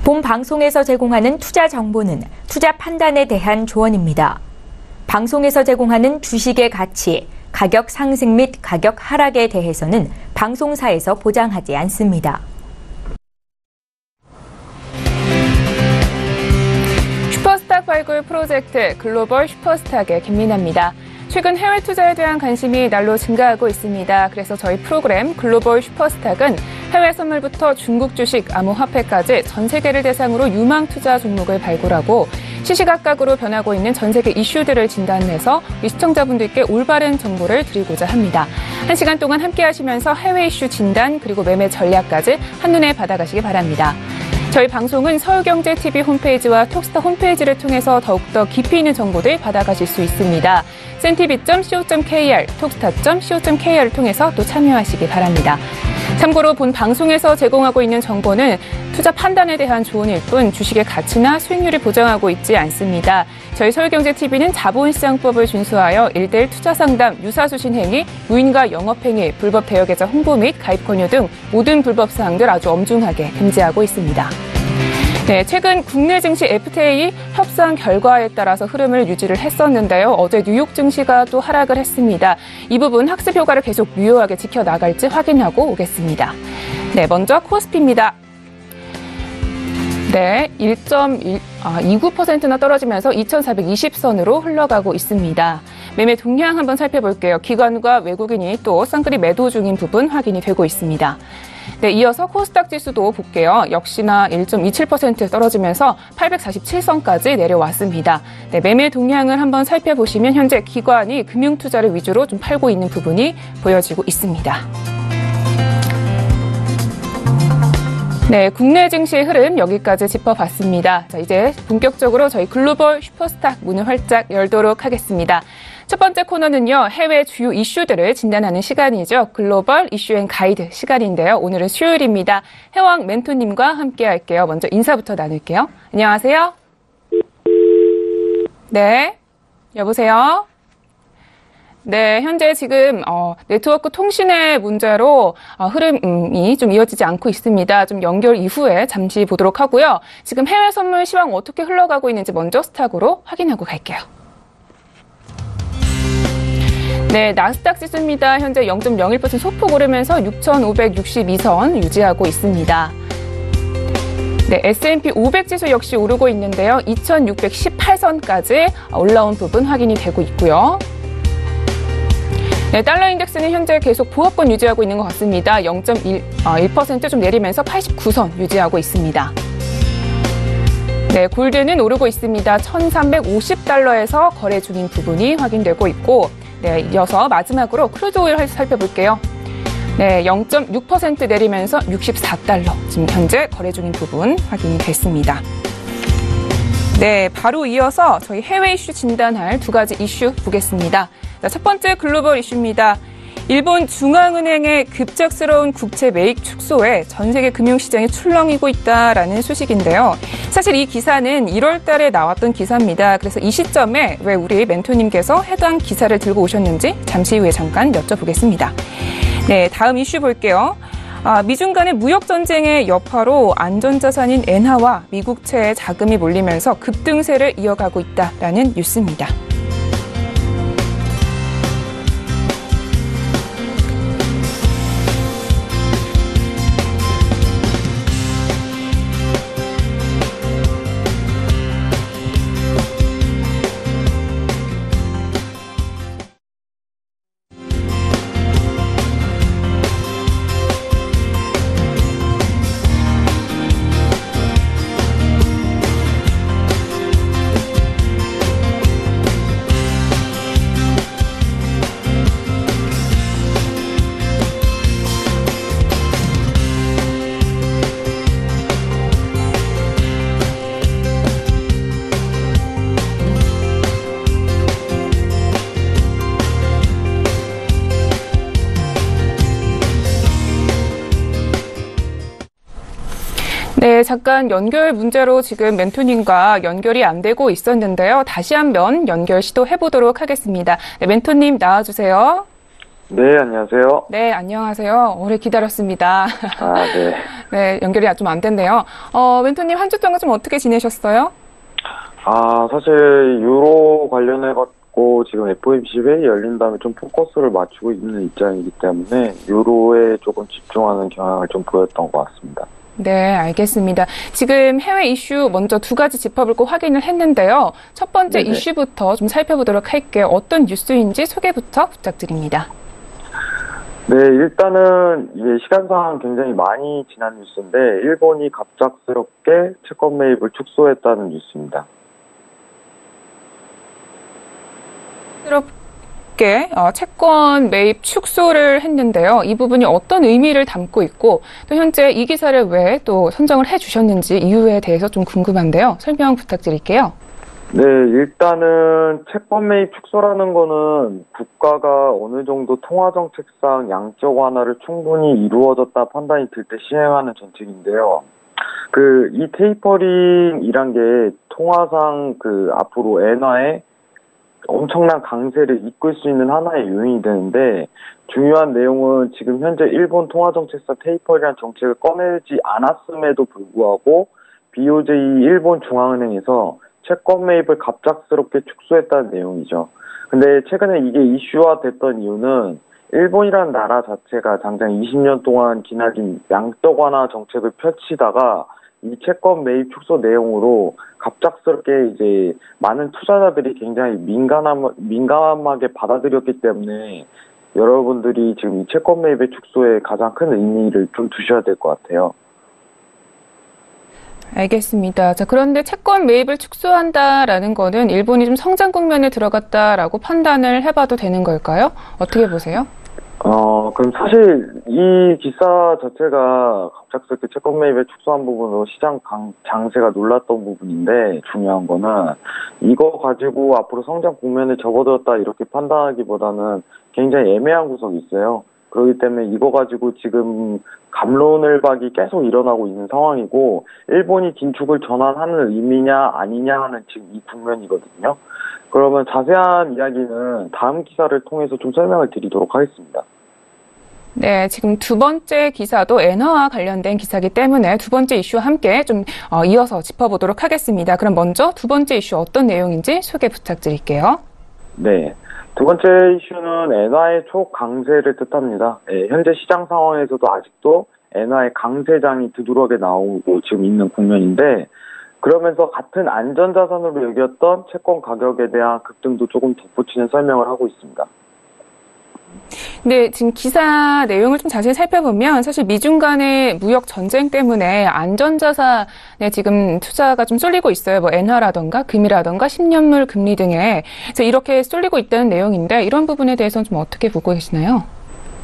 본 방송에서 제공하는 투자 정보는 투자 판단에 대한 조언입니다. 방송에서 제공하는 주식의 가치, 가격 상승 및 가격 하락에 대해서는 방송사에서 보장하지 않습니다. 슈퍼스탁 발굴 프로젝트 글로벌 슈퍼스탁의 김민아입니다. 최근 해외 투자에 대한 관심이 날로 증가하고 있습니다. 그래서 저희 프로그램 글로벌 슈퍼스탁은 해외 선물부터 중국 주식, 암호화폐까지 전 세계를 대상으로 유망 투자 종목을 발굴하고 시시각각으로 변하고 있는 전 세계 이슈들을 진단해서 시청자분들께 올바른 정보를 드리고자 합니다. 1시간 동안 함께 하시면서 해외 이슈 진단 그리고 매매 전략까지 한눈에 받아가시기 바랍니다. 저희 방송은 서울경제TV 홈페이지와 톡스타 홈페이지를 통해서 더욱더 깊이 있는 정보들 받아가실 수 있습니다. cntv.co.kr, 톡스타.co.kr을 통해서 또 참여하시기 바랍니다. 참고로 본 방송에서 제공하고 있는 정보는 투자 판단에 대한 조언일 뿐 주식의 가치나 수익률을 보장하고 있지 않습니다. 저희 서울경제TV는 자본시장법을 준수하여 1:1 투자상담, 유사수신 행위, 무인가 영업행위, 불법 대여계좌 홍보 및 가입 권유 등 모든 불법 사항들 아주 엄중하게 금지하고 있습니다. 네, 최근 국내 증시 FTA 협상 결과에 따라서 흐름을 유지를 했었는데요. 어제 뉴욕 증시가 또 하락을 했습니다. 이 부분 학습 효과를 계속 유효하게 지켜나갈지 확인하고 오겠습니다. 네, 먼저 코스피입니다. 네, 1.29%나 떨어지면서 2,420선으로 흘러가고 있습니다. 매매 동향 한번 살펴볼게요. 기관과 외국인이 또 쌍끌이 매도 중인 부분 확인이 되고 있습니다. 네, 이어서 코스닥 지수도 볼게요. 역시나 1.27% 떨어지면서 847선까지 내려왔습니다. 네, 매매 동향을 한번 살펴보시면 현재 기관이 금융투자를 위주로 좀 팔고 있는 부분이 보여지고 있습니다. 네, 국내 증시의 흐름 여기까지 짚어봤습니다. 자, 이제 본격적으로 저희 글로벌 슈퍼스탁 문을 활짝 열도록 하겠습니다. 첫 번째 코너는요, 해외 주요 이슈들을 진단하는 시간이죠. 글로벌 이슈 앤 가이드 시간인데요. 오늘은 수요일입니다. 해왕 멘토님과 함께 할게요. 먼저 인사부터 나눌게요. 안녕하세요. 네, 여보세요. 네, 현재 지금 네트워크 통신의 문제로 흐름이 좀 이어지지 않고 있습니다. 좀 연결 이후에 잠시 보도록 하고요. 지금 해외 선물 시황 어떻게 흘러가고 있는지 먼저 스탁으로 확인하고 갈게요. 네, 나스닥 지수입니다. 현재 0.01% 소폭 오르면서 6,562선 유지하고 있습니다. 네, S&P 500 지수 역시 오르고 있는데요. 2,618선까지 올라온 부분 확인이 되고 있고요. 네, 달러 인덱스는 현재 계속 보합권 유지하고 있는 것 같습니다. 0.1% 좀 내리면서 89선 유지하고 있습니다. 네, 골드는 오르고 있습니다. 1,350달러에서 거래 중인 부분이 확인되고 있고, 네, 이어서 마지막으로 크루드 오일 살펴볼게요. 네, 0.6% 내리면서 64달러 지금 현재 거래 중인 부분 확인이 됐습니다. 네, 바로 이어서 저희 해외 이슈 진단할 두 가지 이슈 보겠습니다. 자, 첫 번째 글로벌 이슈입니다. 일본 중앙은행의 급작스러운 국채 매입 축소에 전 세계 금융시장이 출렁이고 있다라는 소식인데요. 사실 이 기사는 1월 달에 나왔던 기사입니다. 그래서 이 시점에 왜 우리 멘토님께서 해당 기사를 들고 오셨는지 잠시 후에 잠깐 여쭤보겠습니다. 네, 다음 이슈 볼게요. 미중 간의 무역 전쟁의 여파로 안전자산인 엔화와 미국채에 자금이 몰리면서 급등세를 이어가고 있다라는 뉴스입니다. 네, 잠깐 연결 문제로 지금 멘토님과 연결이 안 되고 있었는데요. 다시 한번 연결 시도해보도록 하겠습니다. 네, 멘토님 나와주세요. 네, 안녕하세요. 네, 안녕하세요. 오래 기다렸습니다. 네. 네, 연결이 좀 안 됐네요. 멘토님 한 주 동안 좀 어떻게 지내셨어요? 사실 유로 관련해갖고 지금 FOMC 회의 열린 다음에 좀 포커스를 맞추고 있는 입장이기 때문에 유로에 조금 집중하는 경향을 좀 보였던 것 같습니다. 네, 알겠습니다. 지금 해외 이슈 먼저 두 가지 짚어볼 거 확인을 했는데요. 첫 번째 네네. 이슈부터 좀 살펴보도록 할게요. 어떤 뉴스인지 소개부터 부탁드립니다. 네, 일단은 이게 시간상 굉장히 많이 지난 뉴스인데 일본이 갑작스럽게 채권 매입을 축소했다는 뉴스입니다. 새롭게 채권 매입 축소를 했는데요. 이 부분이 어떤 의미를 담고 있고 또 현재 이 기사를 왜 또 선정을 해주셨는지 이유에 대해서 좀 궁금한데요. 설명 부탁드릴게요. 네, 일단은 채권 매입 축소라는 거는 국가가 어느 정도 통화 정책상 양적 완화를 충분히 이루어졌다 판단이 들 때 시행하는 정책인데요. 이 테이퍼링이란 게 통화상 앞으로 엔화에 엄청난 강세를 이끌 수 있는 하나의 요인이 되는데 중요한 내용은 지금 현재 일본 통화정책상 테이퍼링이라는 정책을 꺼내지 않았음에도 불구하고 BOJ 일본 중앙은행에서 채권 매입을 갑작스럽게 축소했다는 내용이죠. 근데 최근에 이게 이슈화 됐던 이유는 일본이라는 나라 자체가 장장 20년 동안 기나긴 양적 완화 정책을 펼치다가 이 채권 매입 축소 내용으로 갑작스럽게 이제 많은 투자자들이 굉장히 민감하게 받아들였기 때문에 여러분들이 지금 이 채권 매입의 축소에 가장 큰 의미를 좀 두셔야 될 것 같아요. 알겠습니다. 자, 그런데 채권 매입을 축소한다라는 거는 일본이 좀 성장 국면에 들어갔다라고 판단을 해봐도 되는 걸까요? 어떻게 보세요? 그럼 사실 이 기사 자체가 갑작스럽게 채권 매입에 축소한 부분으로 시장 장세가 놀랐던 부분인데 중요한 거는 이거 가지고 앞으로 성장 국면에 접어들었다 이렇게 판단하기보다는 굉장히 애매한 구석이 있어요. 그렇기 때문에 이거 가지고 지금 갑론을박이 계속 일어나고 있는 상황이고 일본이 긴축을 전환하는 의미냐 아니냐 하는 지금 이 국면이거든요. 그러면 자세한 이야기는 다음 기사를 통해서 좀 설명을 드리도록 하겠습니다. 네, 지금 두 번째 기사도 엔화와 관련된 기사이기 때문에 두 번째 이슈와 함께 좀 이어서 짚어보도록 하겠습니다. 그럼 먼저 두 번째 이슈 어떤 내용인지 소개 부탁드릴게요. 네. 두 번째 이슈는 엔화의 초강세를 뜻합니다. 현재 시장 상황에서도 아직도 엔화의 강세장이 두드러게 나오고 지금 있는 국면인데 그러면서 같은 안전자산으로 여겼던 채권 가격에 대한 급등도 조금 덧붙이는 설명을 하고 있습니다. 네, 지금 기사 내용을 좀 자세히 살펴보면 사실 미중 간의 무역 전쟁 때문에 안전자산에 지금 투자가 좀 쏠리고 있어요. 뭐 엔화라던가 금이라던가 10년물 금리 등에 그래서 이렇게 쏠리고 있다는 내용인데 이런 부분에 대해서는 좀 어떻게 보고 계시나요?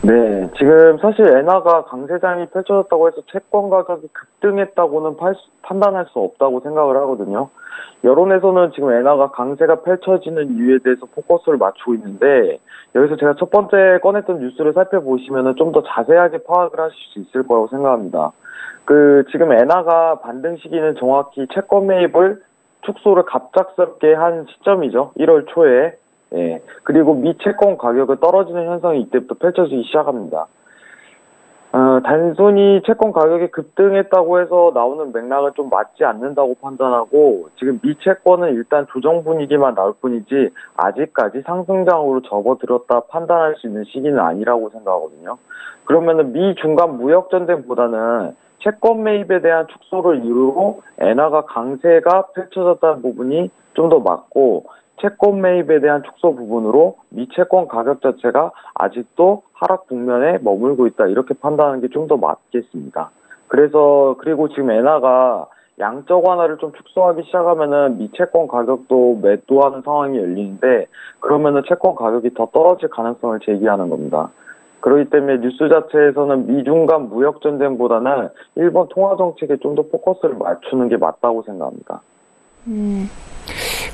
네, 지금 사실 엔화가 강세장이 펼쳐졌다고 해서 채권 가격이 급등했다고는 판단할 수 없다고 생각을 하거든요. 여론에서는 지금 엔화가 강세가 펼쳐지는 이유에 대해서 포커스를 맞추고 있는데 여기서 제가 첫 번째 꺼냈던 뉴스를 살펴보시면 좀 더 자세하게 파악을 하실 수 있을 거라고 생각합니다. 지금 엔화가 반등 시기는 정확히 채권 매입을 축소를 갑작스럽게 한 시점이죠. 1월 초에. 예. 그리고 미 채권 가격이 떨어지는 현상이 이때부터 펼쳐지기 시작합니다. 단순히 채권 가격이 급등했다고 해서 나오는 맥락은 좀 맞지 않는다고 판단하고 지금 미 채권은 일단 조정 분위기만 나올 뿐이지 아직까지 상승장으로 접어들었다 판단할 수 있는 시기는 아니라고 생각하거든요. 그러면은 미 중간 무역 전쟁보다는 채권 매입에 대한 축소를 이유로 엔화가 강세가 펼쳐졌다는 부분이 좀 더 맞고 채권 매입에 대한 축소 부분으로 미 채권 가격 자체가 아직도 하락 국면에 머물고 있다 이렇게 판단하는 게 좀 더 맞겠습니다. 그리고 지금 엔화가 양적 완화를 좀 축소하기 시작하면은 미 채권 가격도 매도하는 상황이 열리는데 그러면은 채권 가격이 더 떨어질 가능성을 제기하는 겁니다. 그렇기 때문에 뉴스 자체에서는 미중 간 무역 전쟁보다는 일본 통화 정책에 좀 더 포커스를 맞추는 게 맞다고 생각합니다.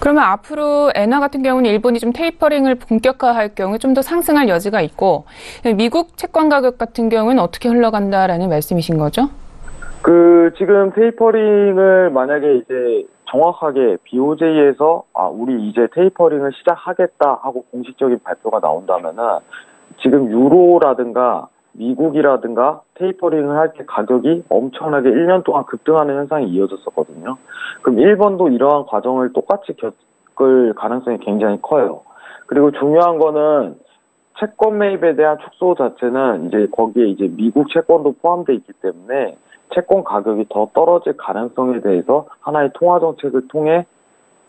그러면 앞으로 엔화 같은 경우는 일본이 좀 테이퍼링을 본격화할 경우에 좀 더 상승할 여지가 있고 미국 채권 가격 같은 경우는 어떻게 흘러간다라는 말씀이신 거죠? 지금 테이퍼링을 만약에 이제 정확하게 BOJ에서 우리 이제 테이퍼링을 시작하겠다 하고 공식적인 발표가 나온다면은 지금 유로라든가 미국이라든가 테이퍼링을 할 때 가격이 엄청나게 1년 동안 급등하는 현상이 이어졌었거든요. 그럼 일본도 이러한 과정을 똑같이 겪을 가능성이 굉장히 커요. 그리고 중요한 거는 채권 매입에 대한 축소 자체는 이제 거기에 이제 미국 채권도 포함되어 있기 때문에 채권 가격이 더 떨어질 가능성에 대해서 하나의 통화 정책을 통해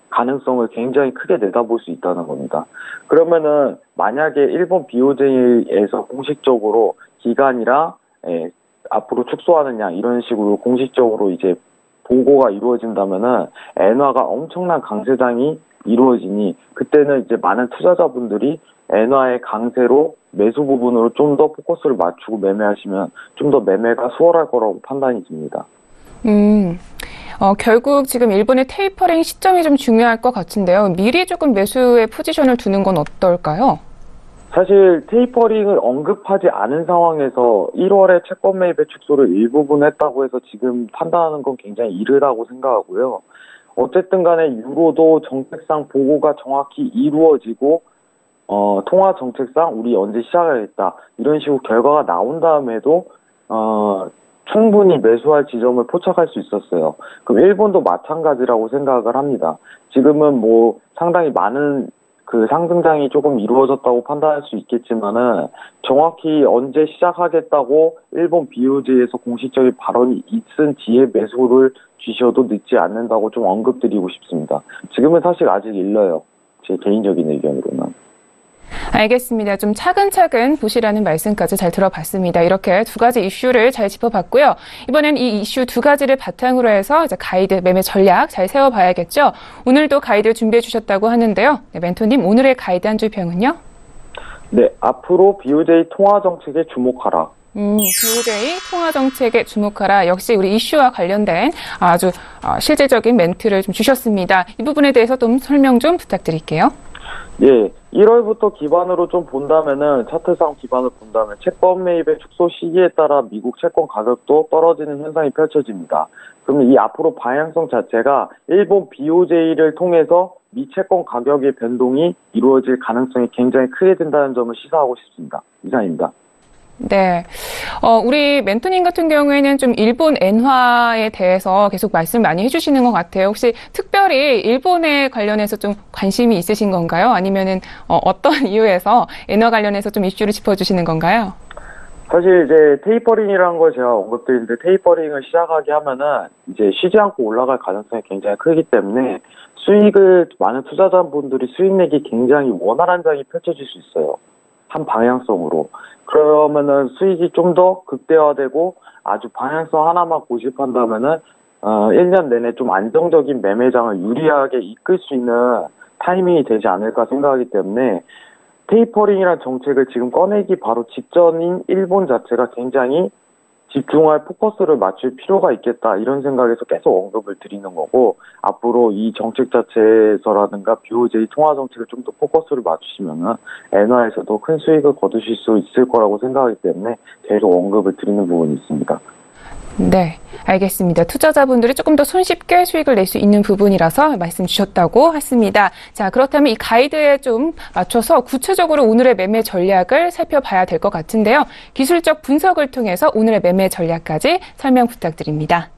가능성을 굉장히 크게 내다볼 수 있다는 겁니다. 그러면은 만약에 일본 BOJ에서 공식적으로 기간이랑 앞으로 축소하느냐 이런 식으로 공식적으로 이제 보고가 이루어진다면은 엔화가 엄청난 강세장이 이루어지니 그때는 이제 많은 투자자분들이 엔화의 강세로 매수 부분으로 좀 더 포커스를 맞추고 매매하시면 좀 더 매매가 수월할 거라고 판단이 듭니다. 결국 지금 일본의 테이퍼링 시점이 좀 중요할 것 같은데요. 미리 조금 매수의 포지션을 두는 건 어떨까요? 사실 테이퍼링을 언급하지 않은 상황에서 1월에 채권 매입의 축소를 일부분 했다고 해서 지금 판단하는 건 굉장히 이르다고 생각하고요. 어쨌든 간에 유로도 정책상 보고가 정확히 이루어지고 통화 정책상 우리 언제 시작하겠다 이런 식으로 결과가 나온 다음에도 충분히 매수할 지점을 포착할 수 있었어요. 그럼 일본도 마찬가지라고 생각을 합니다. 지금은 뭐 상당히 많은 그 상승장이 조금 이루어졌다고 판단할 수 있겠지만은 정확히 언제 시작하겠다고 일본 BOJ에서 공식적인 발언이 있은 뒤에 매수를 주셔도 늦지 않는다고 좀 언급드리고 싶습니다. 지금은 사실 아직 일러요. 제 개인적인 의견으로는. 알겠습니다. 좀 차근차근 보시라는 말씀까지 잘 들어봤습니다. 이렇게 두 가지 이슈를 잘 짚어봤고요. 이번엔 이 이슈 두 가지를 바탕으로 해서 이제 가이드 매매 전략 잘 세워봐야겠죠. 오늘도 가이드 준비해 주셨다고 하는데요. 네, 멘토님 오늘의 가이드 한 줄 평은요? 네, 앞으로 BOJ 통화 정책에 주목하라. BOJ 통화 정책에 주목하라. 역시 우리 이슈와 관련된 아주 실질적인 멘트를 좀 주셨습니다. 이 부분에 대해서 좀 설명 좀 부탁드릴게요. 예, 1월부터 기반으로 좀 본다면은, 차트상 기반을 본다면, 채권 매입의 축소 시기에 따라 미국 채권 가격도 떨어지는 현상이 펼쳐집니다. 그러면 이 앞으로 방향성 자체가 일본 BOJ를 통해서 미 채권 가격의 변동이 이루어질 가능성이 굉장히 크게 된다는 점을 시사하고 싶습니다. 이상입니다. 네. 우리 멘토님 같은 경우에는 좀 일본 엔화에 대해서 계속 말씀 많이 해주시는 것 같아요. 혹시 특별히 일본에 관련해서 좀 관심이 있으신 건가요? 아니면은, 어떤 이유에서 엔화 관련해서 좀 이슈를 짚어주시는 건가요? 사실 이제 테이퍼링이라는 걸 제가 언급드렸는데 테이퍼링을 시작하게 하면은 이제 쉬지 않고 올라갈 가능성이 굉장히 크기 때문에 수익을 많은 투자자분들이 수익 내기 굉장히 원활한 장이 펼쳐질 수 있어요. 한 방향성으로. 그러면은 수익이 좀 더 극대화되고 아주 방향성 하나만 고집한다면은 1년 내내 좀 안정적인 매매장을 유리하게 이끌 수 있는 타이밍이 되지 않을까 생각하기 때문에 테이퍼링이라는 정책을 지금 꺼내기 바로 직전인 일본 자체가 굉장히 집중할 포커스를 맞출 필요가 있겠다 이런 생각에서 계속 언급을 드리는 거고 앞으로 이 정책 자체에서라든가 BOJ 통화 정책을 좀 더 포커스를 맞추시면은 엔화에서도 큰 수익을 거두실 수 있을 거라고 생각하기 때문에 계속 언급을 드리는 부분이 있습니다. 네, 알겠습니다. 투자자분들이 조금 더 손쉽게 수익을 낼 수 있는 부분이라서 말씀 주셨다고 했습니다. 자, 그렇다면 이 가이드에 좀 맞춰서 구체적으로 오늘의 매매 전략을 살펴봐야 될 것 같은데요. 기술적 분석을 통해서 오늘의 매매 전략까지 설명 부탁드립니다.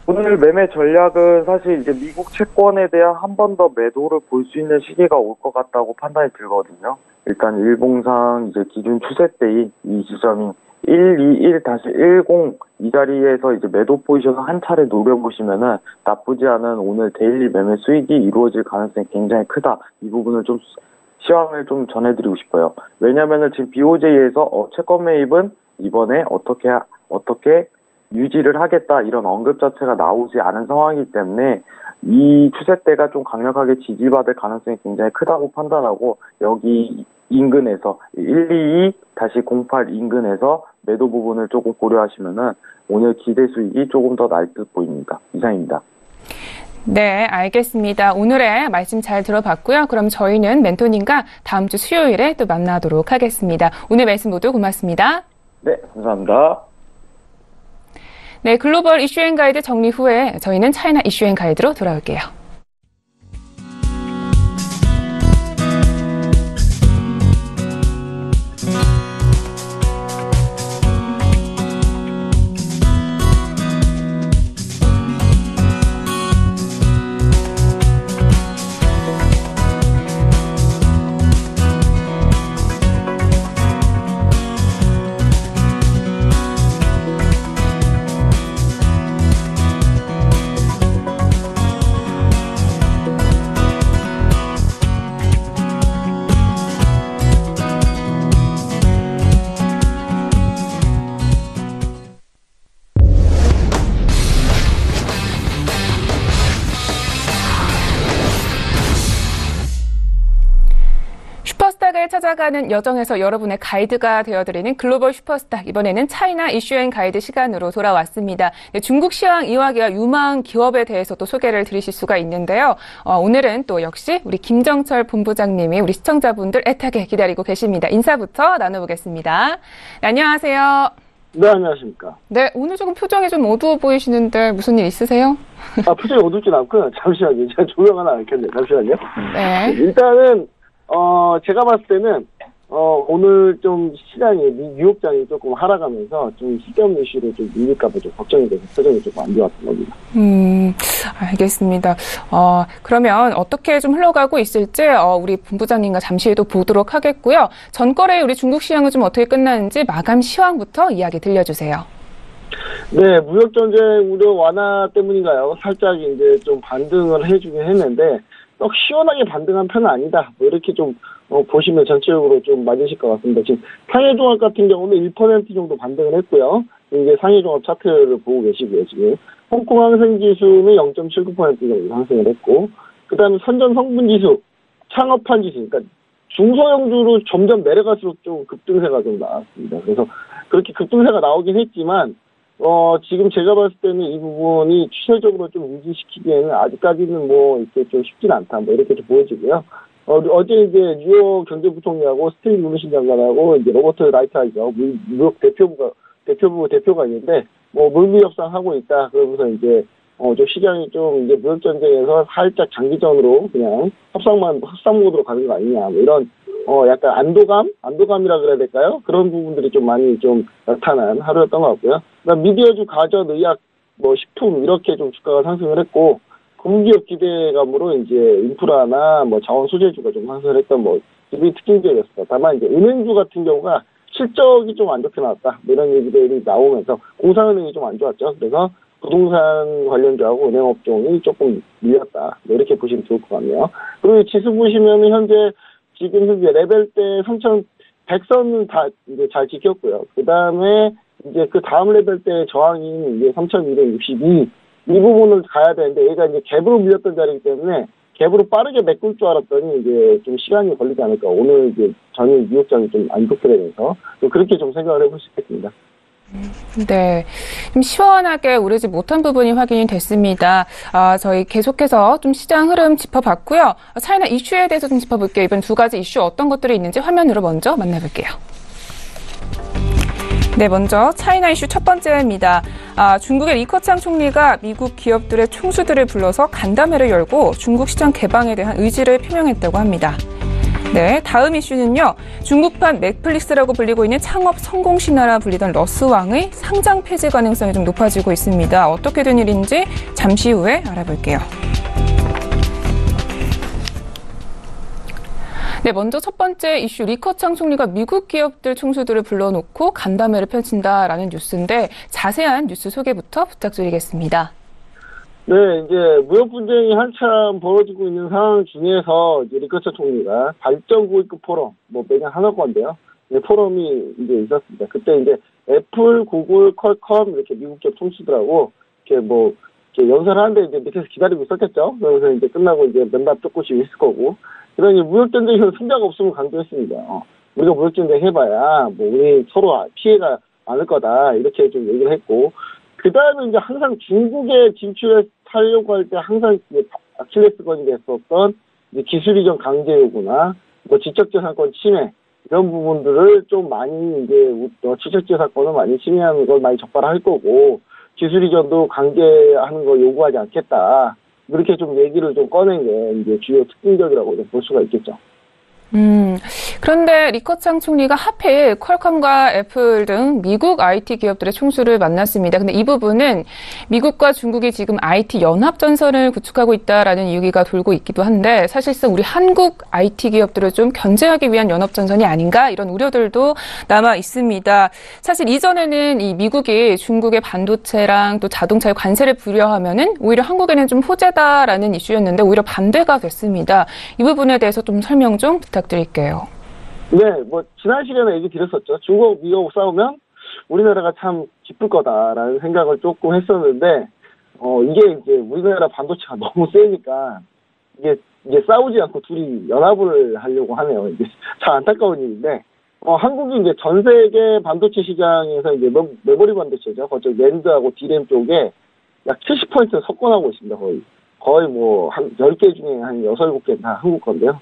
오늘 매매 전략은 사실 이제 미국 채권에 대한 한 번 더 매도를 볼 수 있는 시기가 올 것 같다고 판단이 들거든요. 일단 일봉상 이제 기준 추세대인 이 지점인 121-10 이 자리에서 이제 매도 포지션을 한 차례 노려보시면은 나쁘지 않은 오늘 데일리 매매 수익이 이루어질 가능성이 굉장히 크다. 이 부분을 좀 시황을 좀 전해드리고 싶어요. 왜냐면은 지금 BOJ에서 채권 매입은 이번에 어떻게 유지를 하겠다 이런 언급 자체가 나오지 않은 상황이기 때문에 이 추세대가 좀 강력하게 지지받을 가능성이 굉장히 크다고 판단하고 여기 인근에서 122-08 인근에서 매도 부분을 조금 고려하시면은 오늘 기대 수익이 조금 더 날 듯 보입니다. 이상입니다. 네, 알겠습니다. 오늘의 말씀 잘 들어봤고요. 그럼 저희는 멘토님과 다음 주 수요일에 또 만나도록 하겠습니다. 오늘 말씀 모두 고맙습니다. 네, 감사합니다. 네, 글로벌 이슈앤 가이드 정리 후에 저희는 차이나 이슈앤 가이드로 돌아올게요. 찾아가는 여정에서 여러분의 가이드가 되어드리는 글로벌 슈퍼스타. 이번에는 차이나 이슈 앤 가이드 시간으로 돌아왔습니다. 네, 중국 시황 이야기와 유망 기업에 대해서 또 소개를 드리실 수가 있는데요. 오늘은 또 역시 우리 김정철 본부장님이 우리 시청자분들 애타게 기다리고 계십니다. 인사부터 나눠보겠습니다. 네, 안녕하세요. 네, 안녕하십니까. 네, 오늘 조금 표정이 좀 어두워 보이시는데 무슨 일 있으세요? 표정이 어둡진 않고요. 잠시만요. 제가 조명 하나 안 켰네요. 잠시만요. 네. 일단은, 제가 봤을 때는, 오늘 좀 시장이, 뉴욕장이 조금 하락하면서 좀 시점 이슈로 좀 밀릴까봐 좀 걱정이 돼서 표정이 조금 안 좋았던 겁니다. 알겠습니다. 그러면 어떻게 좀 흘러가고 있을지, 우리 본부장님과 잠시 후에도 보도록 하겠고요. 전거래 우리 중국 시장은 좀 어떻게 끝나는지 마감 시황부터 이야기 들려주세요. 네, 무역전쟁 우려 완화 때문인가요? 살짝 이제 좀 반등을 해주긴 했는데, 썩 시원하게 반등한 편은 아니다. 뭐 이렇게 좀, 보시면 전체적으로 좀 맞으실 것 같습니다. 지금 상해종합 같은 경우는 1% 정도 반등을 했고요. 이게 상해종합 차트를 보고 계시고요, 지금. 홍콩 항생지수는 0.79% 정도 상승을 했고, 그 다음에 선전 성분지수, 창업한 지수, 그러니까 중소형주로 점점 내려갈수록 좀 급등세가 좀 나왔습니다. 그래서 그렇게 급등세가 나오긴 했지만, 지금 제가 봤을 때는 이 부분이 추세적으로 좀 유지시키기에는 아직까지는 뭐, 이렇게 좀 쉽진 않다. 뭐, 이렇게 좀 보여지고요. 어제 이제 뉴욕 경제부총리하고 스티브 무누신 장관하고 이제 로버트 라이트하이저, 뉴욕 대표가 있는데, 뭐, 물미 협상하고 있다. 그러면서 이제, 좀 시장이 좀 이제 무역전쟁에서 살짝 장기전으로 그냥 협상 모드로 가는 거 아니냐. 뭐 이런, 약간 안도감이라 그래야 될까요? 그런 부분들이 좀 많이 좀 나타난 하루였던 것 같고요. 그다음 미디어주, 가전, 의약, 뭐 식품 이렇게 좀 주가가 상승을 했고, 공기업 기대감으로 이제 인프라나 뭐 자원 소재주가 좀 상승을 했던 뭐 이게 특징적이었습니다. 다만 이제 은행주 같은 경우가 실적이 좀 안 좋게 나왔다. 뭐 이런 얘기들이 나오면서 공사은행이 좀 안 좋았죠. 그래서 부동산 관련주하고 은행업종이 조금 밀렸다. 뭐 이렇게 보시면 좋을 것 같네요. 그리고 지수 보시면은 지금 현재 레벨대 3,100선은 다 이제 잘 지켰고요. 그 다음에 이제 그 다음 레벨대 저항인 이제 3,262 이 부분을 가야 되는데 얘가 이제 갭으로 밀렸던 자리이기 때문에 갭으로 빠르게 메꿀 줄 알았더니 이제 좀 시간이 걸리지 않을까. 오늘 이제 전일 뉴욕장이 좀 안 좋게 되면서 그렇게 좀 생각을 해볼 수 있겠습니다. 네. 좀 시원하게 오르지 못한 부분이 확인이 됐습니다. 저희 계속해서 좀 시장 흐름 짚어봤고요. 차이나 이슈에 대해서 좀 짚어볼게요. 이번 두 가지 이슈 어떤 것들이 있는지 화면으로 먼저 만나볼게요. 네, 먼저 차이나 이슈 첫 번째입니다. 중국의 리커창 총리가 미국 기업들의 총수들을 불러서 간담회를 열고 중국 시장 개방에 대한 의지를 표명했다고 합니다. 네, 다음 이슈는요. 중국판 넷플릭스라고 불리고 있는 창업 성공 신화라 불리던 러스왕의 상장 폐지 가능성이 좀 높아지고 있습니다. 어떻게 된 일인지 잠시 후에 알아볼게요. 네, 먼저 첫 번째 이슈, 리커창 총리가 미국 기업들 총수들을 불러놓고 간담회를 펼친다라는 뉴스인데 자세한 뉴스 소개부터 부탁드리겠습니다. 네, 이제 무역 분쟁이 한참 벌어지고 있는 상황 중에서 이제 리커창 총리가 발전고위급 포럼, 뭐 매년 하는 건데요. 포럼이 이제 있었습니다. 그때 이제 애플, 구글, 퀄컴 이렇게 미국 기업 총수들하고 이렇게 뭐 이렇게 연설을 하는데 이제 밑에서 기다리고 있었겠죠. 그래서 이제 끝나고 이제 면담 조금씩 있을 거고. 그러니 무역전쟁에서 승자가 없으면 강조했습니다. 우리가 무역전쟁 해봐야 뭐 우리 서로 피해가 많을 거다 이렇게 좀 얘기를 했고, 그 다음에 이제 항상 중국에 진출해 살려고 할 때 항상 아킬레스건이 됐었던 이제 기술 이전 강제 요구나 뭐 지적재산권 침해 이런 부분들을 좀 많이 이제 지적재산권을 많이 침해하는 걸 많이 적발할 거고, 기술 이전도 강제하는 거 요구하지 않겠다. 이렇게 좀 얘기를 좀 꺼낸 게 이제 주요 특징적이라고 볼 수가 있겠죠. 그런데 리커창 총리가 하필 퀄컴과 애플 등 미국 IT 기업들의 총수를 만났습니다. 근데 이 부분은 미국과 중국이 지금 IT 연합전선을 구축하고 있다라는 이야기가 돌고 있기도 한데 사실상 우리 한국 IT 기업들을 좀 견제하기 위한 연합전선이 아닌가 이런 우려들도 남아 있습니다. 사실 이전에는 이 미국이 중국의 반도체랑 또 자동차에 관세를 부여하면은 오히려 한국에는 좀 호재다라는 이슈였는데 오히려 반대가 됐습니다. 이 부분에 대해서 좀 설명 좀 부탁드릴게요. 네, 뭐 지난 시간에 얘기 드렸었죠. 중국, 미국 싸우면 우리나라가 참 기쁠 거다라는 생각을 조금 했었는데 이게 이제 우리나라 반도체가 너무 세니까 이게 싸우지 않고 둘이 연합을 하려고 하네요. 이게 참 안타까운 일인데, 한국이 이제 전 세계 반도체 시장에서 이제 메모리 반도체죠. 거쪽 랜드하고 디램 쪽에 약 70% 석권하고 있습니다. 거의 뭐 한 10개 중에 한 6, 7개 다 한국 건데요.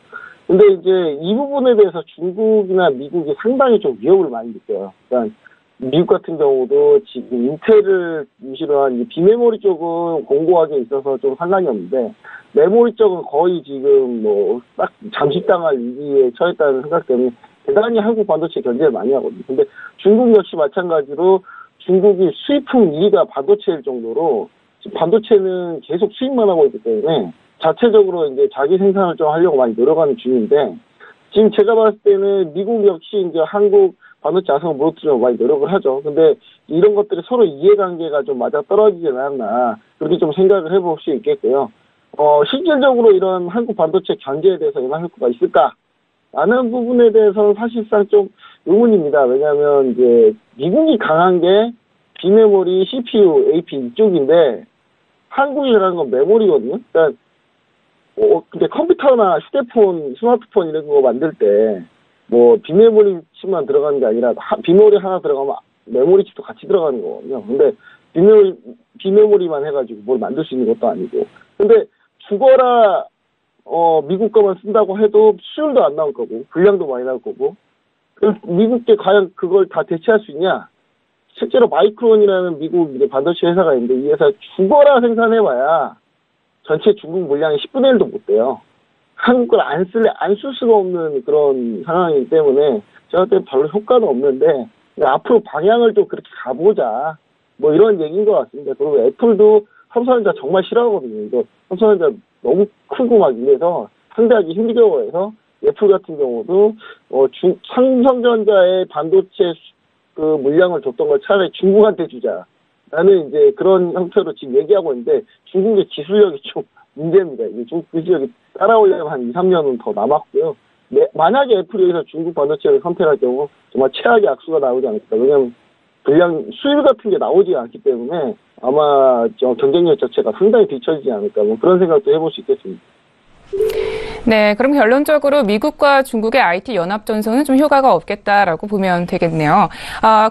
근데 이제 이 부분에 대해서 중국이나 미국이 상당히 좀 위협을 많이 느껴요. 그러니까 미국 같은 경우도 지금 인텔을 무시로 한 비메모리 쪽은 공고하게 있어서 좀 상관이 없는데, 메모리 쪽은 거의 지금 뭐 딱 잠식당할 위기에 처했다는 생각 때문에 대단히 한국 반도체 견제를 많이 하거든요. 근데 중국 역시 마찬가지로 중국이 수입품 2위가 반도체일 정도로 반도체는 계속 수입만 하고 있기 때문에 자체적으로 이제 자기 생산을 좀 하려고 많이 노력하는 중인데, 지금 제가 봤을 때는 미국 역시 이제 한국 반도체 아성을 무너뜨리려고 많이 노력을 하죠. 근데 이런 것들이 서로 이해관계가 좀 맞아 떨어지지 않았나, 그렇게 좀 생각을 해볼 수 있겠고요. 실질적으로 이런 한국 반도체 견제에 대해서 영향 효과가 있을까? 라는 부분에 대해서는 사실상 좀 의문입니다. 왜냐하면 이제 미국이 강한 게 비메모리, CPU, AP 이쪽인데 한국이 강한 건 메모리거든요. 그러니까 근데 컴퓨터나 휴대폰, 스마트폰 이런 거 만들 때 뭐 비메모리 칩만 들어가는 게 아니라 비메모리 하나 들어가면 메모리 칩도 같이 들어가는 거거든요. 근데 비메모리만 해가지고 뭘 만들 수 있는 것도 아니고. 근데 죽어라 미국 거만 쓴다고 해도 수율도 안 나올 거고 분량도 많이 나올 거고, 미국계 과연 그걸 다 대체할 수 있냐? 실제로 마이크론이라는 미국 이제 반도체 회사가 있는데, 이 회사 죽어라 생산해봐야 전체 중국 물량의 10분의 1도 못 돼요. 한국 걸 안 쓸 수가 없는 그런 상황이기 때문에 제가 볼 때 별로 효과는 없는데, 앞으로 방향을 좀 그렇게 가보자, 뭐 이런 얘기인 것 같습니다. 그리고 애플도 삼성전자 정말 싫어하거든요. 이거 삼성전자 너무 크고 막 이래서 상대하기 힘들어해서 애플 같은 경우도 삼성전자의 반도체 그 물량을 줬던 걸 차라리 중국한테 주자라는 이제 그런 형태로 지금 얘기하고 있는데, 중국의 기술력이 좀 문제입니다. 이게 중국 기술력이 따라오려면 한 2, 3년은 더 남았고요. 만약에 애플이 여기서 중국 반도체를 선택할 경우 정말 최악의 악수가 나오지 않을까. 왜냐하면 분량 수율 같은 게 나오지 않기 때문에 아마 경쟁력 자체가 상당히 뒤처지지 않을까, 뭐 그런 생각도 해볼 수 있겠습니다. 네, 그럼 결론적으로 미국과 중국의 IT 연합 전선은 좀 효과가 없겠다라고 보면 되겠네요.